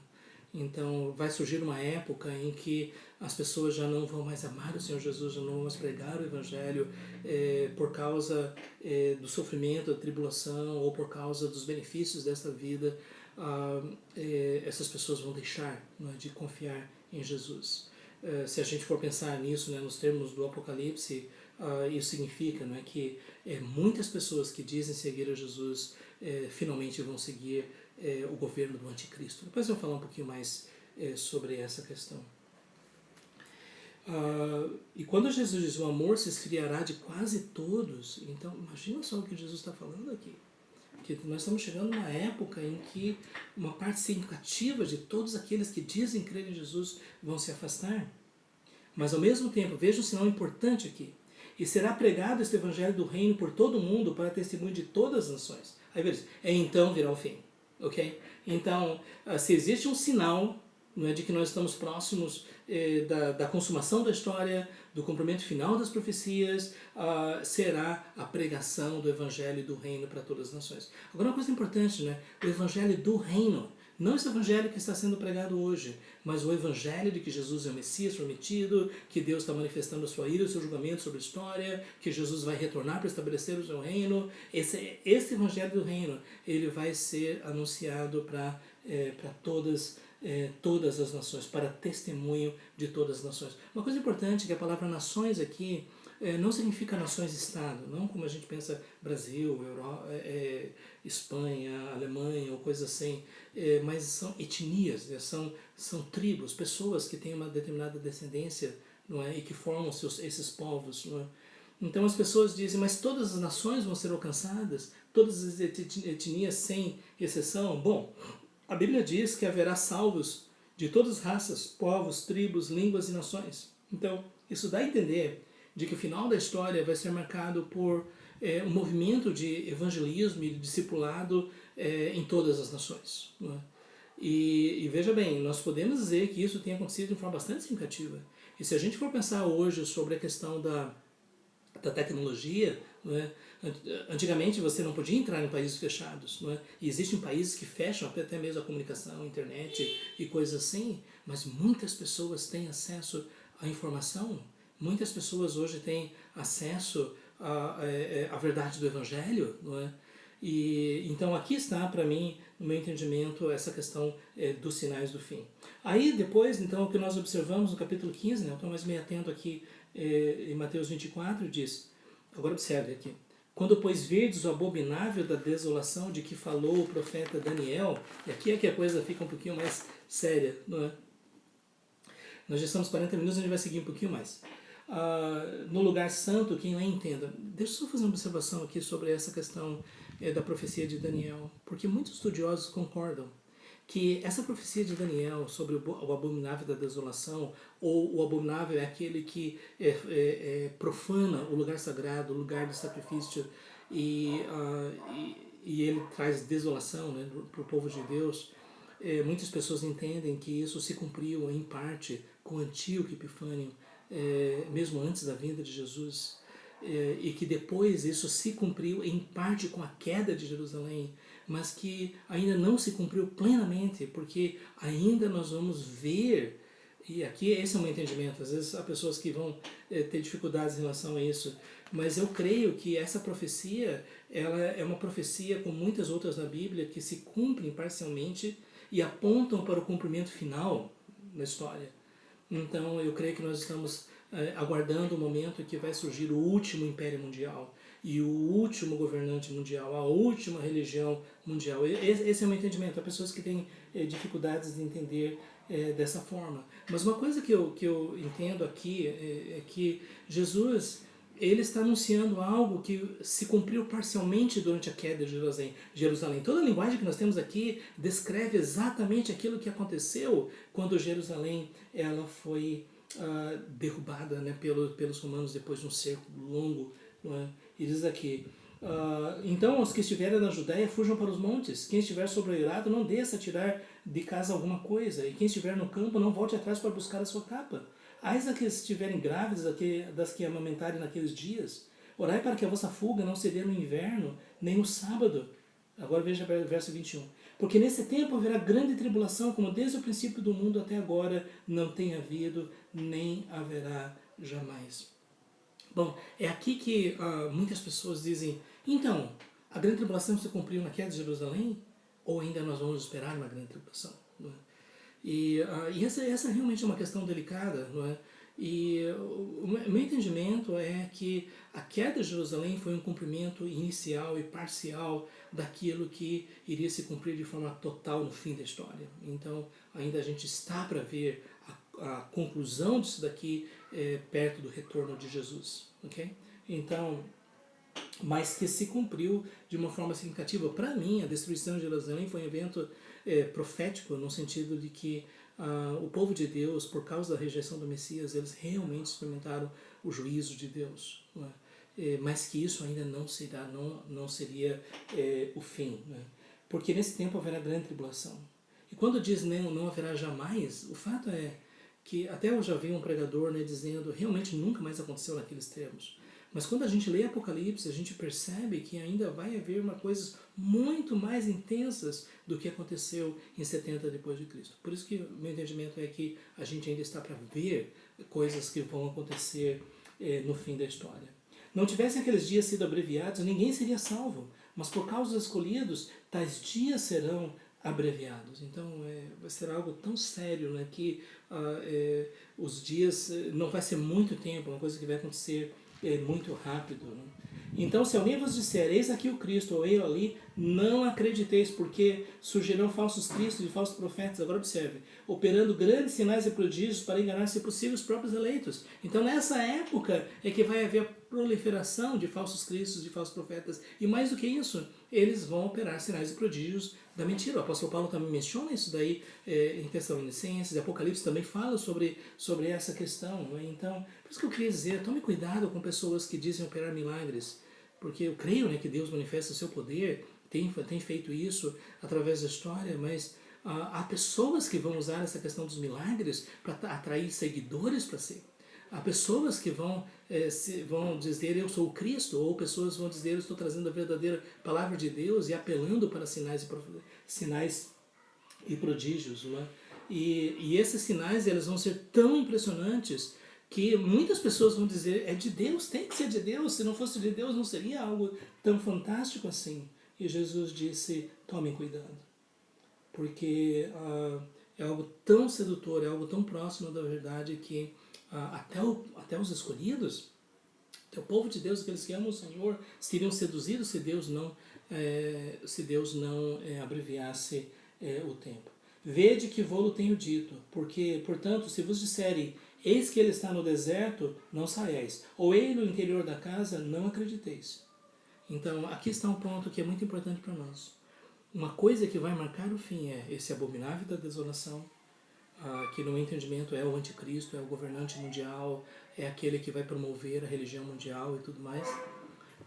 Então vai surgir uma época em que as pessoas já não vão mais amar o Senhor Jesus, já não vão mais pregar o Evangelho por causa do sofrimento, da tribulação ou por causa dos benefícios dessa vida. Essas pessoas vão deixar, não é, de confiar em Jesus. Se a gente for pensar nisso, né, nos termos do Apocalipse, isso significa, não é, que muitas pessoas que dizem seguir a Jesus finalmente vão seguir o governo do anticristo. Depois eu vou falar um pouquinho mais sobre essa questão. E quando Jesus diz o amor se esfriará de quase todos, então imagina só o que Jesus está falando aqui. Que nós estamos chegando numa época em que uma parte significativa de todos aqueles que dizem crer em Jesus vão se afastar. Mas ao mesmo tempo, veja um sinal importante aqui. E será pregado este evangelho do reino por todo o mundo para testemunho de todas as nações. Aí veja, então virá o fim. Ok? Então, se existe um sinal, não é, de que nós estamos próximos da consumação da história, do cumprimento final das profecias, será a pregação do Evangelho do Reino para todas as nações. Agora, uma coisa importante, né? O Evangelho do Reino. Não esse Evangelho que está sendo pregado hoje, mas o Evangelho de que Jesus é o Messias prometido, que Deus está manifestando a sua ira e o seu julgamento sobre a história, que Jesus vai retornar para estabelecer o seu reino. Esse Evangelho do Reino, ele vai ser anunciado para todas as nações, para testemunho de todas as nações. Uma coisa importante é que a palavra nações aqui não significa nações-estado, não como a gente pensa Brasil, Europa, Espanha, Alemanha ou coisas assim, mas são etnias, são tribos, pessoas que têm uma determinada descendência, não é, e que formam esses povos. Não é? Então as pessoas dizem, mas todas as nações vão ser alcançadas, todas as etnias sem exceção? Bom, a Bíblia diz que haverá salvos de todas as raças, povos, tribos, línguas e nações. Então, isso dá a entender de que o final da história vai ser marcado por um movimento de evangelismo e de discipulado em todas as nações. Não é? E veja bem, nós podemos dizer que isso tem acontecido de forma bastante significativa. E se a gente for pensar hoje sobre a questão da tecnologia, não é? Antigamente você não podia entrar em países fechados, não é? E existem países que fecham até mesmo a comunicação, a internet e coisas assim, mas muitas pessoas têm acesso à informação, muitas pessoas hoje têm acesso à verdade do Evangelho, não é? E então aqui está para mim, no meu entendimento, essa questão dos sinais do fim. Aí depois, então, o que nós observamos no capítulo 15, né, eu estou mais meio atento aqui em Mateus 24, diz, agora observe aqui, quando pois virdes o abominável da desolação de que falou o profeta Daniel, e aqui é que a coisa fica um pouquinho mais séria, não é? Nós já estamos 40 minutos, a gente vai seguir um pouquinho mais. No lugar santo, quem não entenda. Deixa eu só fazer uma observação aqui sobre essa questão da profecia de Daniel, porque muitos estudiosos concordam que essa profecia de Daniel sobre o abominável da desolação, ou o abominável é aquele que profana o lugar sagrado, o lugar de sacrifício, e e ele traz desolação, né, para o povo de Deus, muitas pessoas entendem que isso se cumpriu em parte com Antíoco Epifânio, mesmo antes da vinda de Jesus, e que depois isso se cumpriu em parte com a queda de Jerusalém, mas que ainda não se cumpriu plenamente, porque ainda nós vamos ver, e aqui esse é o meu entendimento, às vezes há pessoas que vão ter dificuldades em relação a isso, mas eu creio que essa profecia, ela é uma profecia com muitas outras na Bíblia que se cumprem parcialmente e apontam para o cumprimento final na história. Então eu creio que nós estamos aguardando o momento em que vai surgir o último império mundial e o último governante mundial, a última religião mundial. Esse é o meu entendimento. Há pessoas que têm dificuldades de entender dessa forma. Mas uma coisa que eu entendo aqui é que Jesus, ele está anunciando algo que se cumpriu parcialmente durante a queda de Jerusalém. Toda a linguagem que nós temos aqui descreve exatamente aquilo que aconteceu quando Jerusalém ela foi derrubada, né, pelos romanos depois de um cerco longo. Não é? E diz aqui, então os que estiverem na Judéia fujam para os montes, quem estiver sobre o eirado não desça a tirar de casa alguma coisa, e quem estiver no campo não volte atrás para buscar a sua capa. Ai daqueles que estiverem grávidas, das que amamentarem naqueles dias. Orai para que a vossa fuga não se dê no inverno, nem no sábado. Agora veja o verso 21. Porque nesse tempo haverá grande tribulação, como desde o princípio do mundo até agora não tem havido, nem haverá jamais. Bom, é aqui que muitas pessoas dizem, então, a grande tribulação se cumpriu na queda de Jerusalém? Ou ainda nós vamos esperar uma grande tribulação? Não é? E essa realmente é uma questão delicada, não é? E o meu entendimento é que a queda de Jerusalém foi um cumprimento inicial e parcial daquilo que iria se cumprir de forma total no fim da história. Então, ainda a gente está para ver a conclusão disso daqui perto do retorno de Jesus, ok? Então, mas que se cumpriu de uma forma significativa. Para mim, a destruição de Jerusalém foi um evento profético, no sentido de que o povo de Deus, por causa da rejeição do Messias, eles realmente experimentaram o juízo de Deus. Não é? Mas que isso ainda não seria o fim. Né? Porque nesse tempo haverá grande tribulação. E quando diz não haverá jamais, o fato é que até eu já vi um pregador, né, dizendo realmente nunca mais aconteceu naqueles termos. Mas quando a gente lê Apocalipse, a gente percebe que ainda vai haver coisas muito mais intensas do que aconteceu em 70 depois de Cristo. Por isso que o meu entendimento é que a gente ainda está para ver coisas que vão acontecer no fim da história. Não tivessem aqueles dias sido abreviados, ninguém seria salvo. Mas por causa dos escolhidos, tais dias serão abreviados. Então vai ser algo tão sério, né, que os dias não vai ser muito tempo, uma coisa que vai acontecer muito rápido. Né? Então, se alguém vos disser, eis aqui o Cristo, ou ele ali, não acrediteis, porque surgirão falsos cristos e falsos profetas, agora observe, operando grandes sinais e prodígios para enganar, se possível, os próprios eleitos. Então, nessa época é que vai haver a proliferação de falsos cristos, de falsos profetas, e mais do que isso, eles vão operar sinais e prodígios da mentira. O apóstolo Paulo também menciona isso daí em Tessalonicenses, Apocalipse também fala sobre essa questão. Né? Então, por isso que eu queria dizer, tome cuidado com pessoas que dizem operar milagres, porque eu creio, né, que Deus manifesta o seu poder, tem feito isso através da história, mas há pessoas que vão usar essa questão dos milagres para atrair seguidores para si. Há pessoas que vão dizer eu sou o Cristo, ou pessoas vão dizer eu estou trazendo a verdadeira palavra de Deus e apelando para sinais e prodígios. Né? E esses sinais eles vão ser tão impressionantes que muitas pessoas vão dizer é de Deus, tem que ser de Deus, se não fosse de Deus não seria algo tão fantástico assim. E Jesus disse, tomem cuidado, porque é algo tão sedutor, é algo tão próximo da verdade que até os escolhidos, até o povo de Deus, aqueles que amam o Senhor, seriam seduzidos se Deus não abreviasse o tempo. Vede que vou-lo tenho dito, porque, portanto, se vos disserem, eis que ele está no deserto, não saiais, ou ele no interior da casa, não acrediteis. Então, aqui está um ponto que é muito importante para nós. Uma coisa que vai marcar o fim é esse abominável da desolação, que no meu entendimento é o anticristo, é o governante mundial, é aquele que vai promover a religião mundial e tudo mais,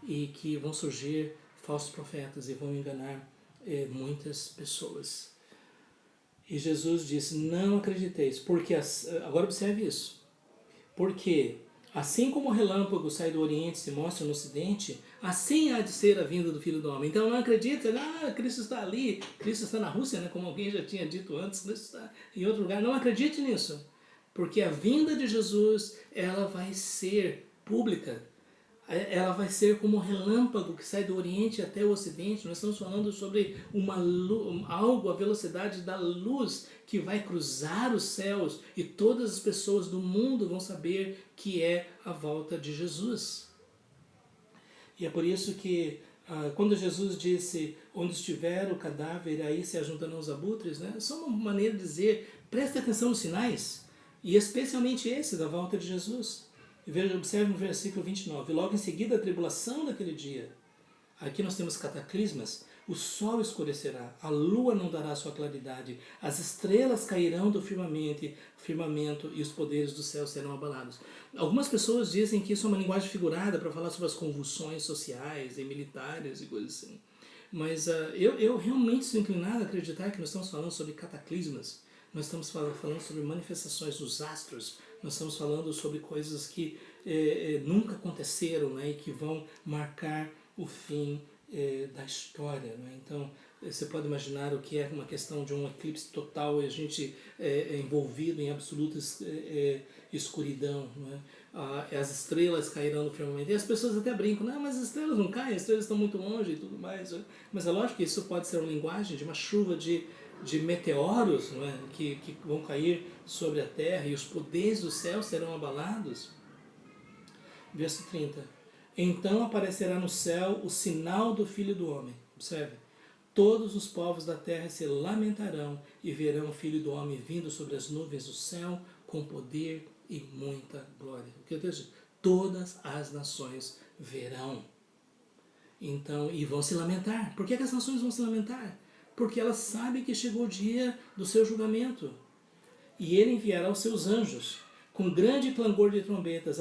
e que vão surgir falsos profetas e vão enganar muitas pessoas. E Jesus disse, não acrediteis, porque, agora observe isso, porque assim como o relâmpago sai do Oriente e se mostra no Ocidente, assim há de ser a vinda do Filho do Homem. Então não acredite, Cristo está ali, Cristo está na Rússia, né, como alguém já tinha dito antes, Cristo está em outro lugar. Não acredite nisso, porque a vinda de Jesus, ela vai ser pública. Ela vai ser como um relâmpago que sai do Oriente até o Ocidente. Nós estamos falando sobre algo à velocidade da luz que vai cruzar os céus e todas as pessoas do mundo vão saber que é a volta de Jesus. E é por isso que quando Jesus disse, onde estiver o cadáver, aí se ajuntarão os abutres, né? É só uma maneira de dizer, preste atenção nos sinais, e especialmente esse da volta de Jesus. Veja, observe no versículo 29. Logo em seguida, a tribulação daquele dia. Aqui nós temos cataclismas. O sol escurecerá, a lua não dará sua claridade, as estrelas cairão do firmamento e os poderes do céu serão abalados. Algumas pessoas dizem que isso é uma linguagem figurada para falar sobre as convulsões sociais e militares e coisas assim. Mas eu realmente sou inclinado a acreditar que nós estamos falando sobre cataclismas. Nós estamos falando sobre manifestações dos astros, nós estamos falando sobre coisas que nunca aconteceram, né, e que vão marcar o fim da história. Né? Então, você pode imaginar o que é uma questão de um eclipse total e a gente é envolvido em absoluta escuridão. Né? As estrelas cairão no firmamento. E as pessoas até brincam, não, mas as estrelas não caem, as estrelas estão muito longe e tudo mais. Né? Mas é lógico que isso pode ser uma linguagem de uma chuva de meteoros, não é? que vão cair sobre a terra e os poderes do céu serão abalados. Verso 30. Então aparecerá no céu o sinal do Filho do Homem. Observe. Todos os povos da terra se lamentarão e verão o Filho do Homem vindo sobre as nuvens do céu com poder e muita glória. O que Deus diz? Todas as nações verão. Então, e vão se lamentar. Por que as nações vão se lamentar? Porque elas sabem que chegou o dia do seu julgamento. E ele enviará os seus anjos, com grande clangor de trombetas,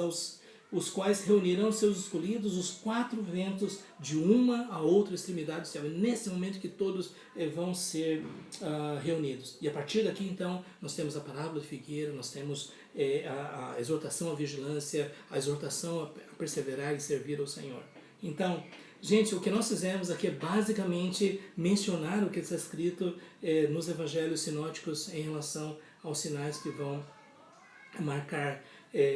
os quais reunirão seus escolhidos os quatro ventos de uma a outra extremidade do céu. É nesse momento que todos vão ser reunidos. E a partir daqui, então, nós temos a parábola de figueira, nós temos a exortação à vigilância, a exortação a perseverar e servir ao Senhor. Então, gente, o que nós fizemos aqui é basicamente mencionar o que está escrito nos evangelhos sinóticos em relação aos sinais que vão marcar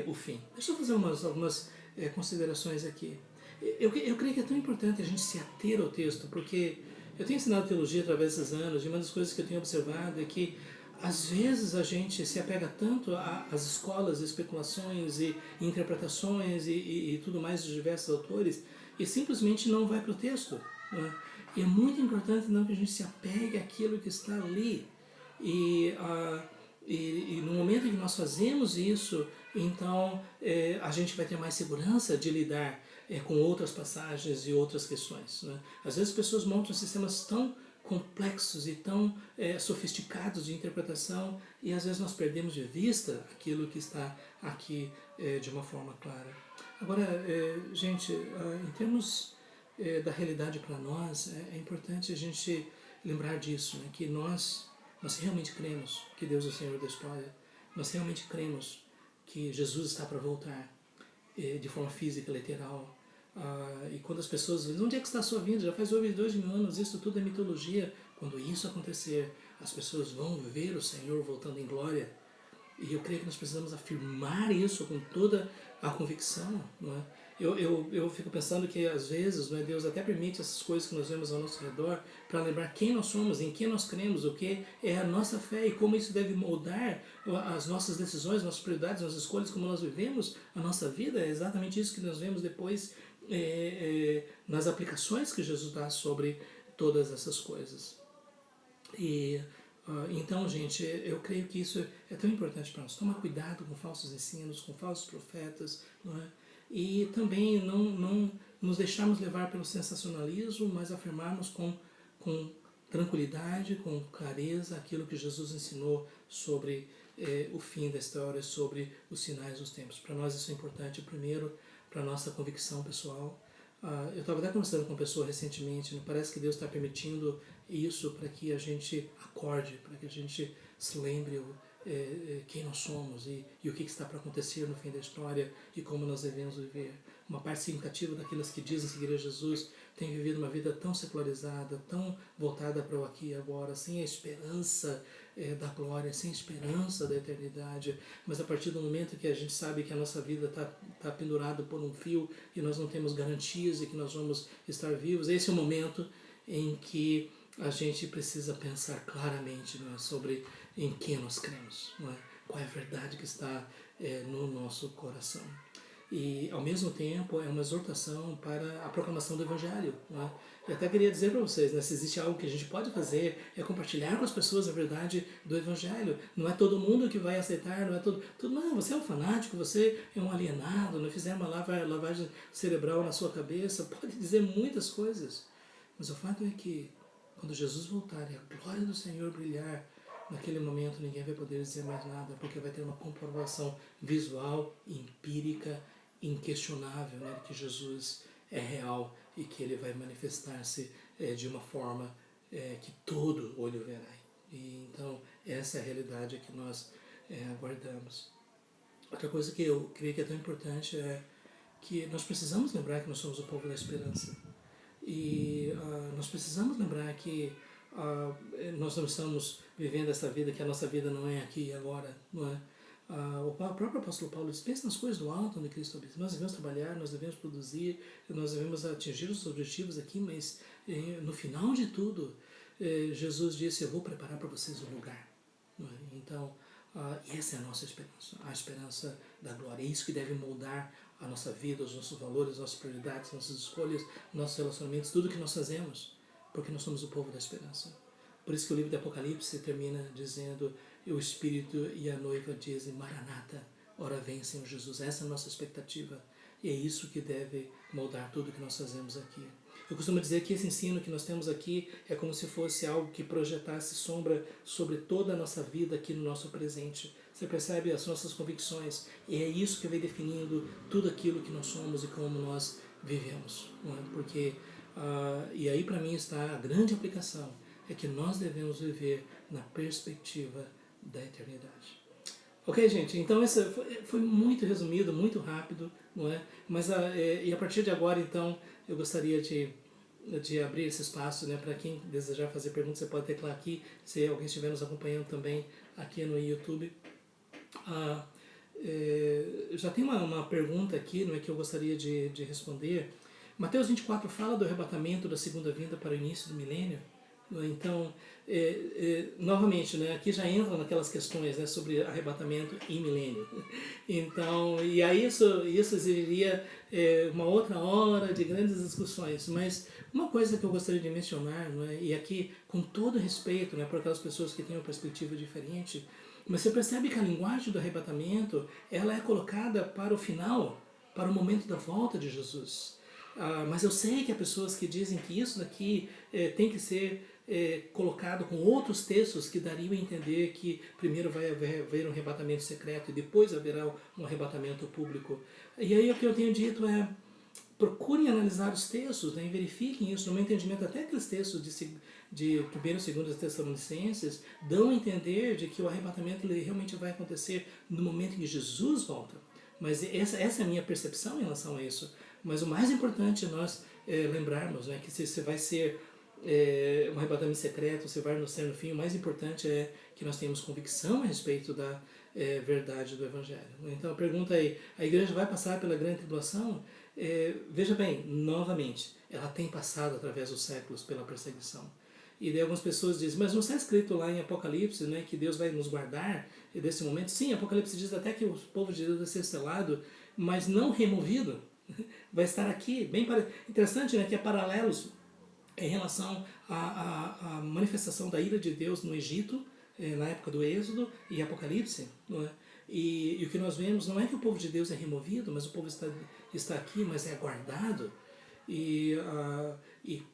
o fim. Deixa eu fazer algumas considerações aqui. Eu creio que é tão importante a gente se ater ao texto, porque eu tenho ensinado teologia através desses anos, e uma das coisas que eu tenho observado é que às vezes a gente se apega tanto às escolas, especulações e interpretações e tudo mais dos diversos autores, e simplesmente não vai para o texto. Né? E é muito importante não que a gente se apegue àquilo que está ali. E no momento em que nós fazemos isso, então a gente vai ter mais segurança de lidar com outras passagens e outras questões. Né? Às vezes as pessoas montam sistemas tão complexos e tão sofisticados de interpretação e às vezes nós perdemos de vista aquilo que está aqui de uma forma clara. Agora, gente, em termos da realidade para nós, é importante a gente lembrar disso, né? Que nós realmente cremos que Deus é o Senhor da história, nós realmente cremos que Jesus está para voltar de forma física, literal. E quando as pessoas dizem, onde é que está a sua vinda? Já faz over 2.000 anos, isso tudo é mitologia. Quando isso acontecer, as pessoas vão ver o Senhor voltando em glória. E eu creio que nós precisamos afirmar isso com toda a convicção. Não é? Eu fico pensando que às vezes, não é, Deus até permite essas coisas que nós vemos ao nosso redor para lembrar quem nós somos, em quem nós cremos, o que é a nossa fé e como isso deve moldar as nossas decisões, nossas prioridades, nossas escolhas, como nós vivemos a nossa vida. É exatamente isso que nós vemos depois nas aplicações que Jesus dá sobre todas essas coisas. Então, gente, eu creio que isso é tão importante para nós. Tomar cuidado com falsos ensinos, com falsos profetas, não é? E também não nos deixarmos levar pelo sensacionalismo, mas afirmarmos com tranquilidade, com clareza, aquilo que Jesus ensinou sobre o fim da história, sobre os sinais dos tempos. Para nós isso é importante, primeiro, para a nossa convicção pessoal, Eu estava até conversando com uma pessoa recentemente, né? Parece que Deus está permitindo isso para que a gente acorde, para que a gente se lembre quem nós somos e o que está para acontecer no fim da história e como nós devemos viver. Uma parte significativa daqueles que dizem seguir a Jesus tem vivido uma vida tão secularizada, tão voltada para o aqui e agora, sem a esperança da glória, sem esperança da eternidade. Mas a partir do momento que a gente sabe que a nossa vida está pendurada por um fio e nós não temos garantias e que nós vamos estar vivos, esse é o momento em que a gente precisa pensar claramente, não é, sobre em que nós cremos, não é? Qual é a verdade que está no nosso coração. E, ao mesmo tempo, é uma exortação para a proclamação do Evangelho. Não é? Eu até queria dizer para vocês, né, se existe algo que a gente pode fazer, é compartilhar com as pessoas a verdade do Evangelho. Não é todo mundo que vai aceitar, não é não, você é um fanático, você é um alienado, não fizer uma lavagem cerebral na sua cabeça, pode dizer muitas coisas. Mas o fato é que, quando Jesus voltar e a glória do Senhor brilhar, naquele momento ninguém vai poder dizer mais nada, porque vai ter uma comprovação visual, empírica, inquestionável, né, de que Jesus é real e que ele vai manifestar-se de uma forma que todo olho verá. E, então, essa é a realidade que nós aguardamos. Outra coisa que eu creio que é tão importante é que nós precisamos lembrar que nós somos o povo da esperança. E nós precisamos lembrar que nós não estamos vivendo essa vida, que a nossa vida não é aqui e agora, não é? O próprio apóstolo Paulo diz, pensa nas coisas do alto onde Cristo habita. Nós devemos trabalhar, nós devemos produzir, nós devemos atingir os objetivos aqui, mas no final de tudo, Jesus disse, eu vou preparar para vocês um lugar. Não é? Então, essa é a nossa esperança, a esperança da glória. É isso que deve moldar a nossa vida, os nossos valores, as nossas prioridades, nossas escolhas, nossos relacionamentos, tudo que nós fazemos, porque nós somos o povo da esperança. Por isso que o livro de Apocalipse termina dizendo, o Espírito e a noiva dizem, Maranata, ora vem, Senhor Jesus. Essa é a nossa expectativa e é isso que deve moldar tudo que nós fazemos aqui. Eu costumo dizer que esse ensino que nós temos aqui é como se fosse algo que projetasse sombra sobre toda a nossa vida aqui no nosso presente. Você percebe as nossas convicções e é isso que vai definindo tudo aquilo que nós somos e como nós vivemos. Não é? Porque, e aí para mim está a grande aplicação, é que nós devemos viver na perspectiva da eternidade. Ok, gente? Então esse foi muito resumido, muito rápido, não é? Mas e a partir de agora, então, eu gostaria de abrir esse espaço, né, para quem desejar fazer perguntas, você pode teclar aqui, se alguém estiver nos acompanhando também aqui no YouTube. Já tem uma pergunta aqui, não é, que eu gostaria de responder. Mateus 24 fala do arrebatamento da segunda vinda para o início do milênio. Então, novamente, né, aqui já entra naquelas questões, né, sobre arrebatamento e milênio. Então, e aí isso exigiria uma outra hora de grandes discussões. Mas uma coisa que eu gostaria de mencionar, não é, e aqui com todo respeito, né, para aquelas pessoas que têm uma perspectiva diferente, mas você percebe que a linguagem do arrebatamento ela é colocada para o final, para o momento da volta de Jesus. Mas eu sei que há pessoas que dizem que isso daqui tem que ser colocado com outros textos que dariam a entender que primeiro vai haver um arrebatamento secreto e depois haverá um arrebatamento público. E aí o que eu tenho dito é, procurem analisar os textos, né, e verifiquem isso. No meu entendimento, até aqueles textos de 1º e 2º Tessalonicenses dão a entender de que o arrebatamento ele realmente vai acontecer no momento em que Jesus volta. Mas essa é a minha percepção em relação a isso. Mas o mais importante é nós lembrarmos, né, que se vai ser um arrebatamento secreto, se vai ser no fim, o mais importante é que nós tenhamos convicção a respeito da verdade do Evangelho. Então a pergunta aí, a igreja vai passar pela grande tribulação? Veja bem, novamente, ela tem passado através dos séculos pela perseguição. E daí algumas pessoas dizem, mas não está escrito lá em Apocalipse, né, que Deus vai nos guardar desse momento? Sim, Apocalipse diz até que o povo de Deus vai ser selado, mas não removido. Vai estar aqui, bem interessante, né, que há paralelos em relação à manifestação da ira de Deus no Egito, na época do Êxodo e Apocalipse. Não é? E o que nós vemos não é que o povo de Deus é removido, mas o povo está aqui, mas é guardado. E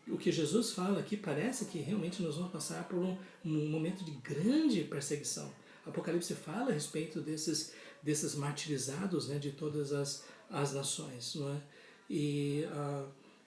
o que Jesus fala aqui parece que realmente nós vamos passar por um momento de grande perseguição. Apocalipse fala a respeito desses martirizados, né, de todas as nações. Não é?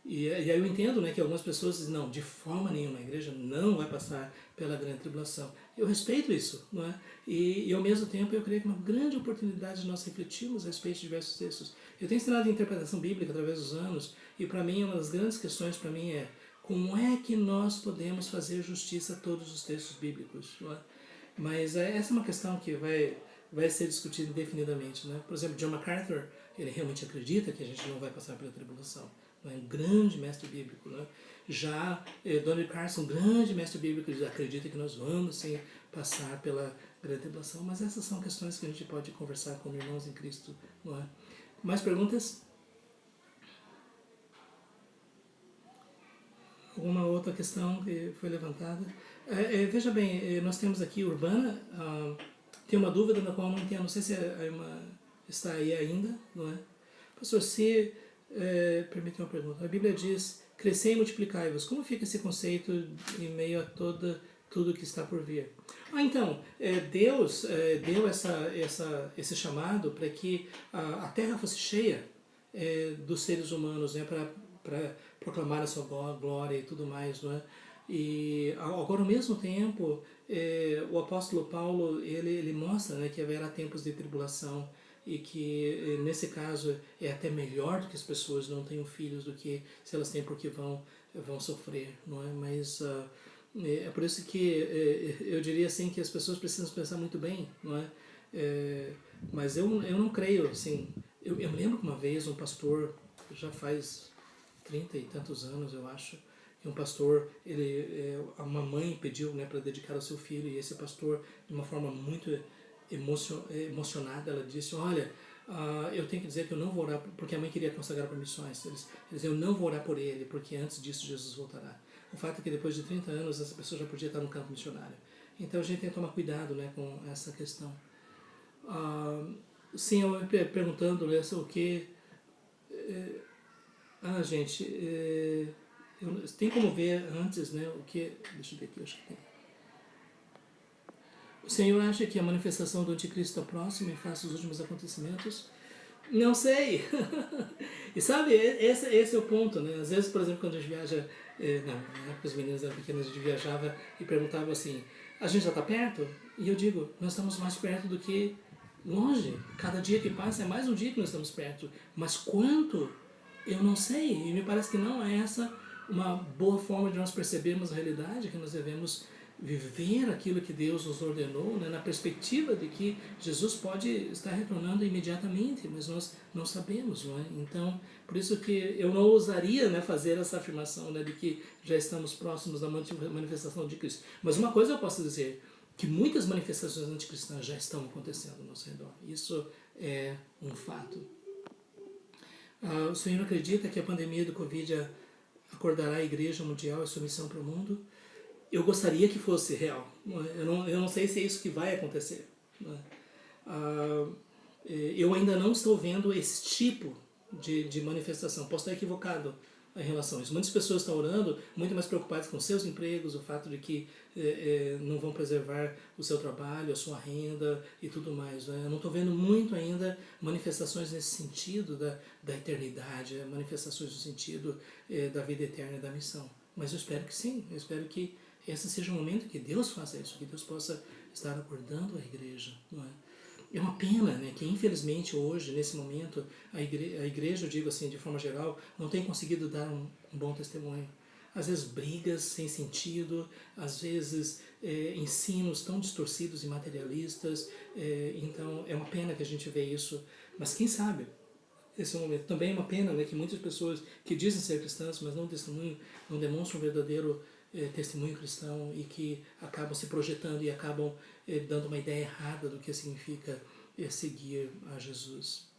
E aí eu entendo, né, que algumas pessoas dizem, não, de forma nenhuma, a igreja não vai passar pela grande tribulação. Eu respeito isso, não é? E ao mesmo tempo eu creio que é uma grande oportunidade de nós refletirmos a respeito de diversos textos. Eu tenho ensinado interpretação bíblica através dos anos, e para mim uma das grandes questões para mim é como é que nós podemos fazer justiça a todos os textos bíblicos, não é? Mas essa é uma questão que vai ser discutida indefinidamente, né? Por exemplo, John MacArthur, ele realmente acredita que a gente não vai passar pela tribulação. É um grande mestre bíblico, né? Já Donald Carson, um grande mestre bíblico, ele acredita que nós vamos sim passar pela grande tribulação, mas essas são questões que a gente pode conversar com irmãos em Cristo, não é? Mais perguntas? Alguma outra questão que foi levantada? Veja bem, nós temos aqui Urbana, tem uma dúvida na qual eu não entendo, não sei se a irmã está aí ainda, não é? Pastor, se permite uma pergunta. A Bíblia diz, crescei e multiplicai-vos. Como fica esse conceito em meio a tudo que está por vir? Então, Deus deu esse chamado para que a terra fosse cheia dos seres humanos, né, para proclamar a sua glória e tudo mais, não é? E agora, ao mesmo tempo, o apóstolo Paulo ele mostra, né, que haverá tempos de tribulação e que nesse caso é até melhor do que as pessoas não tenham filhos do que se elas têm porque vão sofrer, não é? Mas é por isso que eu diria assim que as pessoas precisam pensar muito bem, não é? Mas eu não creio assim. Eu me lembro que uma vez um pastor, já faz 30 e tantos anos eu acho, e um pastor, uma mãe pediu, né, para dedicar ao seu filho, e esse pastor, de uma forma muito emocionada, ela disse, olha, eu tenho que dizer que eu não vou orar, porque a mãe queria consagrar para missões, eles eu não vou orar por ele, porque antes disso Jesus voltará. O fato é que depois de 30 anos essa pessoa já podia estar no campo missionário. Então a gente tem que tomar cuidado, né, com essa questão. Sim, eu me perguntando, né, o que... gente, tem como ver antes, né, o que... Deixa eu ver aqui, acho que tem. O Senhor acha que a manifestação do anticristo está próxima e face os últimos acontecimentos? Não sei. E sabe, esse é o ponto, né? Às vezes, por exemplo, quando a gente viaja, na época os meninos eram pequenos, a gente viajava e perguntava assim, a gente já está perto? E eu digo, nós estamos mais perto do que longe. Cada dia que passa é mais um dia que nós estamos perto. Mas quanto? Eu não sei. E me parece que não é essa uma boa forma de nós percebermos a realidade, que nós devemos viver aquilo que Deus nos ordenou, né, na perspectiva de que Jesus pode estar retornando imediatamente, mas nós não sabemos, não é? Então, por isso que eu não ousaria, né, fazer essa afirmação, né, de que já estamos próximos da manifestação de Cristo. Mas uma coisa eu posso dizer, que muitas manifestações anticristãs já estão acontecendo ao nosso redor. Isso é um fato. O Senhor acredita que a pandemia do Covid acordará a Igreja Mundial e sua missão para o mundo? Eu gostaria que fosse real. Eu não sei se é isso que vai acontecer. Eu ainda não estou vendo esse tipo de manifestação. Posso estar equivocado em relação a isso. Muitas pessoas estão orando, muito mais preocupadas com seus empregos, o fato de que não vão preservar o seu trabalho, a sua renda e tudo mais. Né? Eu não estou vendo muito ainda manifestações nesse sentido da eternidade, manifestações no sentido da vida eterna e da missão. Mas eu espero que sim, eu espero que esse seja o momento que Deus faça isso, que Deus possa estar acordando a igreja. Não é? É uma pena, né, que infelizmente hoje, nesse momento, a igreja, eu digo assim, de forma geral, não tem conseguido dar um bom testemunho. Às vezes brigas sem sentido, às vezes ensinos tão distorcidos e materialistas, então é uma pena que a gente vê isso, mas quem sabe esse é um momento. Também é uma pena, né, que muitas pessoas que dizem ser cristãs, mas não testemunham, não demonstram um verdadeiro testemunho cristão e que acabam se projetando e acabam dando uma ideia errada do que significa seguir a Jesus.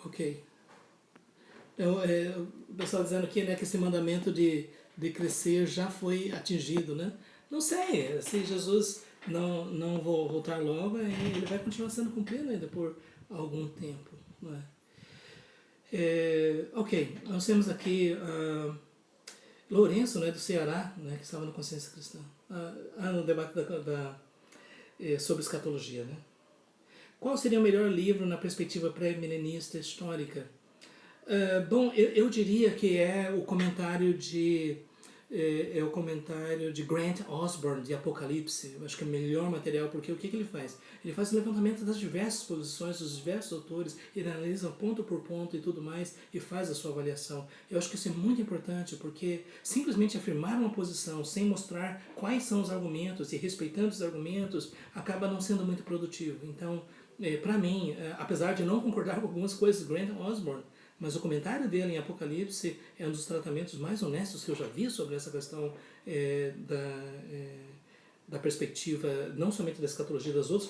Ok. Então, o pessoal dizendo aqui, né, que esse mandamento de crescer já foi atingido, né? Não sei, se Jesus não voltar logo, ele vai continuar sendo cumprido ainda por algum tempo, não é? Ok, nós temos aqui Lourenço, né, do Ceará, né, que estava no Consciência Cristã, no debate sobre escatologia. Né? Qual seria o melhor livro na perspectiva pré-milenista histórica? Bom, eu diria que é o comentário de Grant Osborne de Apocalipse. Eu acho que é o melhor material, porque o que ele faz? Ele faz o levantamento das diversas posições, dos diversos autores, ele analisa ponto por ponto e tudo mais, e faz a sua avaliação. Eu acho que isso é muito importante, porque simplesmente afirmar uma posição sem mostrar quais são os argumentos e respeitando os argumentos, acaba não sendo muito produtivo. Então, para mim, apesar de não concordar com algumas coisas de Grant Osborne, mas o comentário dele em Apocalipse é um dos tratamentos mais honestos que eu já vi sobre essa questão da perspectiva, não somente da escatologia, das outras